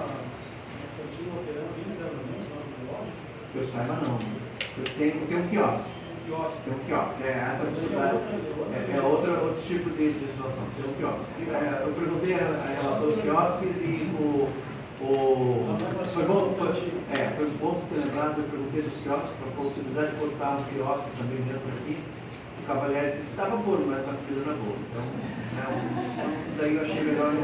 S7: cantina operando internamente na Biológica?
S1: Que eu saiba, não. Tem um quiosque.
S8: quiosque.
S1: Tem um quiosque, essa possibilidade é outro tipo de situação, tem um quiosque. Eu perguntei a relação aos quiosques e foi bom ter lembrado, eu perguntei dos quiosques, a possibilidade de colocar um quiosque também dentro aqui. O Cavalieri disse que estava bom, mas a comida era boa. Então, daí eu achei melhor não.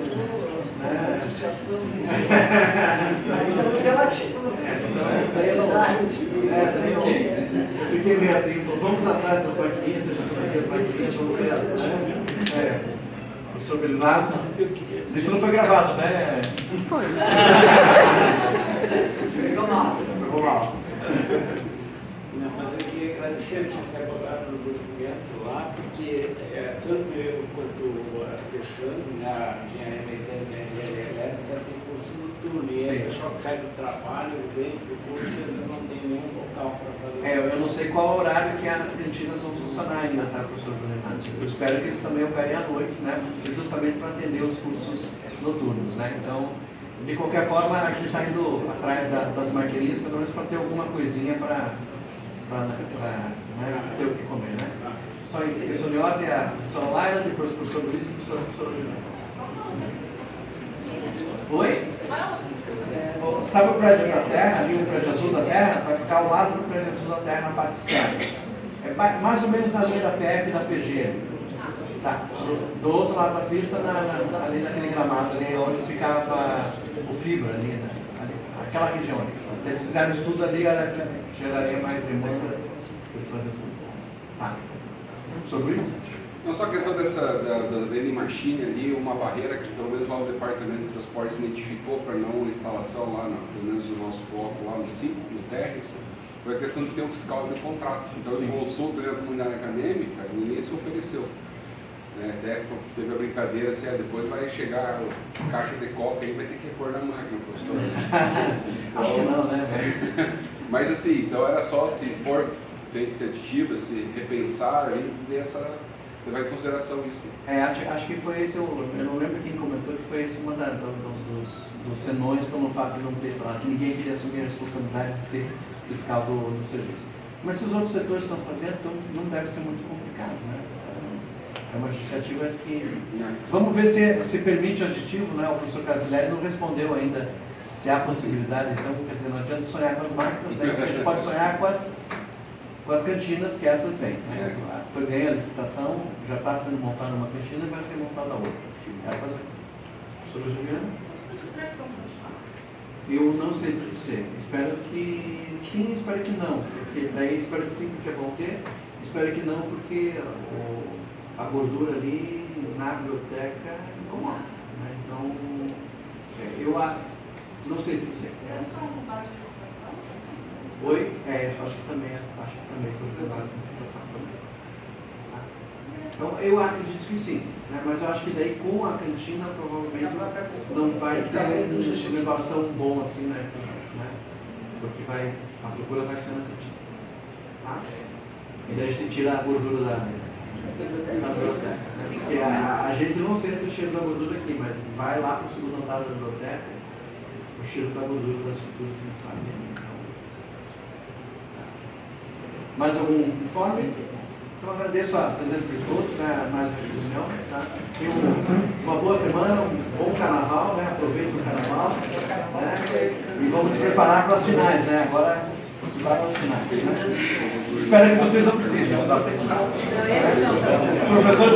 S4: Mas é muito relativo.
S1: Daí eu não. Fiquei meio assim, vamos atrás das maquininhas, você já conseguiu as maquininhas, vamos ver elas. Professor Belinazzo, isso não foi gravado, né?
S6: Não foi.
S1: Ficou mal. Ficou mal.
S10: Não, mas eu queria agradecer o que colaborado no documento lá, porque tanto eu quanto a Alessandro, na engenharia mecânica e engenharia elétrica, tem curso noturno. E a pessoa que sai do trabalho, vem para o curso, eles não tem nenhum local para fazer.
S1: Eu não sei qual horário que as cantinas vão funcionar ainda, tá, professor Bernardo? Eu espero que eles também operem à noite, né? Justamente para atender os cursos noturnos, né? Então, de qualquer forma, a gente está indo atrás das maquininhas, pelo menos para ter alguma coisinha para ter o que comer, né? Só isso. O professor Miotti, a professora Laila, depois o professor Luiz e o professor Juliano. Oi? Sabe o prédio da Terra, ali o prédio azul da Terra? Vai ficar ao lado do prédio azul da Terra na parte externa. É mais ou menos na linha da PF e da PG. Tá. Do outro lado da pista, ali naquele gramado, ali onde ficava o fibra, ali, aquela região. Eles fizeram estudo ali, geraria mais demanda para fazer tudo. Tá. Sobre isso?
S5: Não só a questão da vending machine ali, uma barreira que pelo menos lá o Departamento de Transportes identificou para não instalação lá, pelo menos no nosso bloco lá no 5, no térreo, foi a questão de ter um fiscal de contrato. Então, em consulta dentro da comunidade acadêmica, ninguém se ofereceu. Até teve a brincadeira assim, depois vai chegar a caixa de coca e vai ter que repor na máquina, professor.
S1: Acho que não, né?
S5: Mas assim, então era só se for feito esse aditivo, se repensar, aí levar em consideração isso.
S1: Acho que foi esse, eu não lembro quem comentou que foi esse uma dos senões pelo fato de não ter, que ninguém queria assumir a responsabilidade de ser fiscal do serviço. Mas se os outros setores estão fazendo, então não deve ser muito complicado, né? É uma justificativa que... Vamos ver se permite o aditivo, né? O professor Cavalieri não respondeu ainda se há possibilidade, então, quer dizer, não adianta sonhar com as máquinas, né? Porque a gente pode sonhar com as cantinas que essas vêm, né? Foi ganha a licitação, já está sendo montada uma cantina e vai ser montada outra. Essas vêm. Professora Juliana? Eu não sei dizer. Espero que sim, espero que não. Porque daí espero que sim, porque é bom ter. Espero que não, porque a gordura ali na biblioteca incomoda. Né? Então, eu não sei dizer. Oi? Acho que também foi levado essa licitação também. Então, eu acredito que sim, né? Mas eu acho que daí com a cantina provavelmente não vai ser um negócio tão bom assim, né? Porque a procura vai ser na cantina. Tá? E daí a gente tira a gordura da biblioteca. Né? Porque a gente não sente o cheiro da gordura aqui, mas vai lá para o segundo andar da biblioteca, o cheiro da gordura das futuras sensais. Mais algum informe? Então agradeço a presença de todos, né, mais essa reunião. Tá? Tenham uma boa semana, um bom carnaval, né? Aproveitem o carnaval. Né? E vamos se preparar para as finais, né? Agora estudar para as finais. Né? Espero que vocês não precisem estudar para as finais. Os professores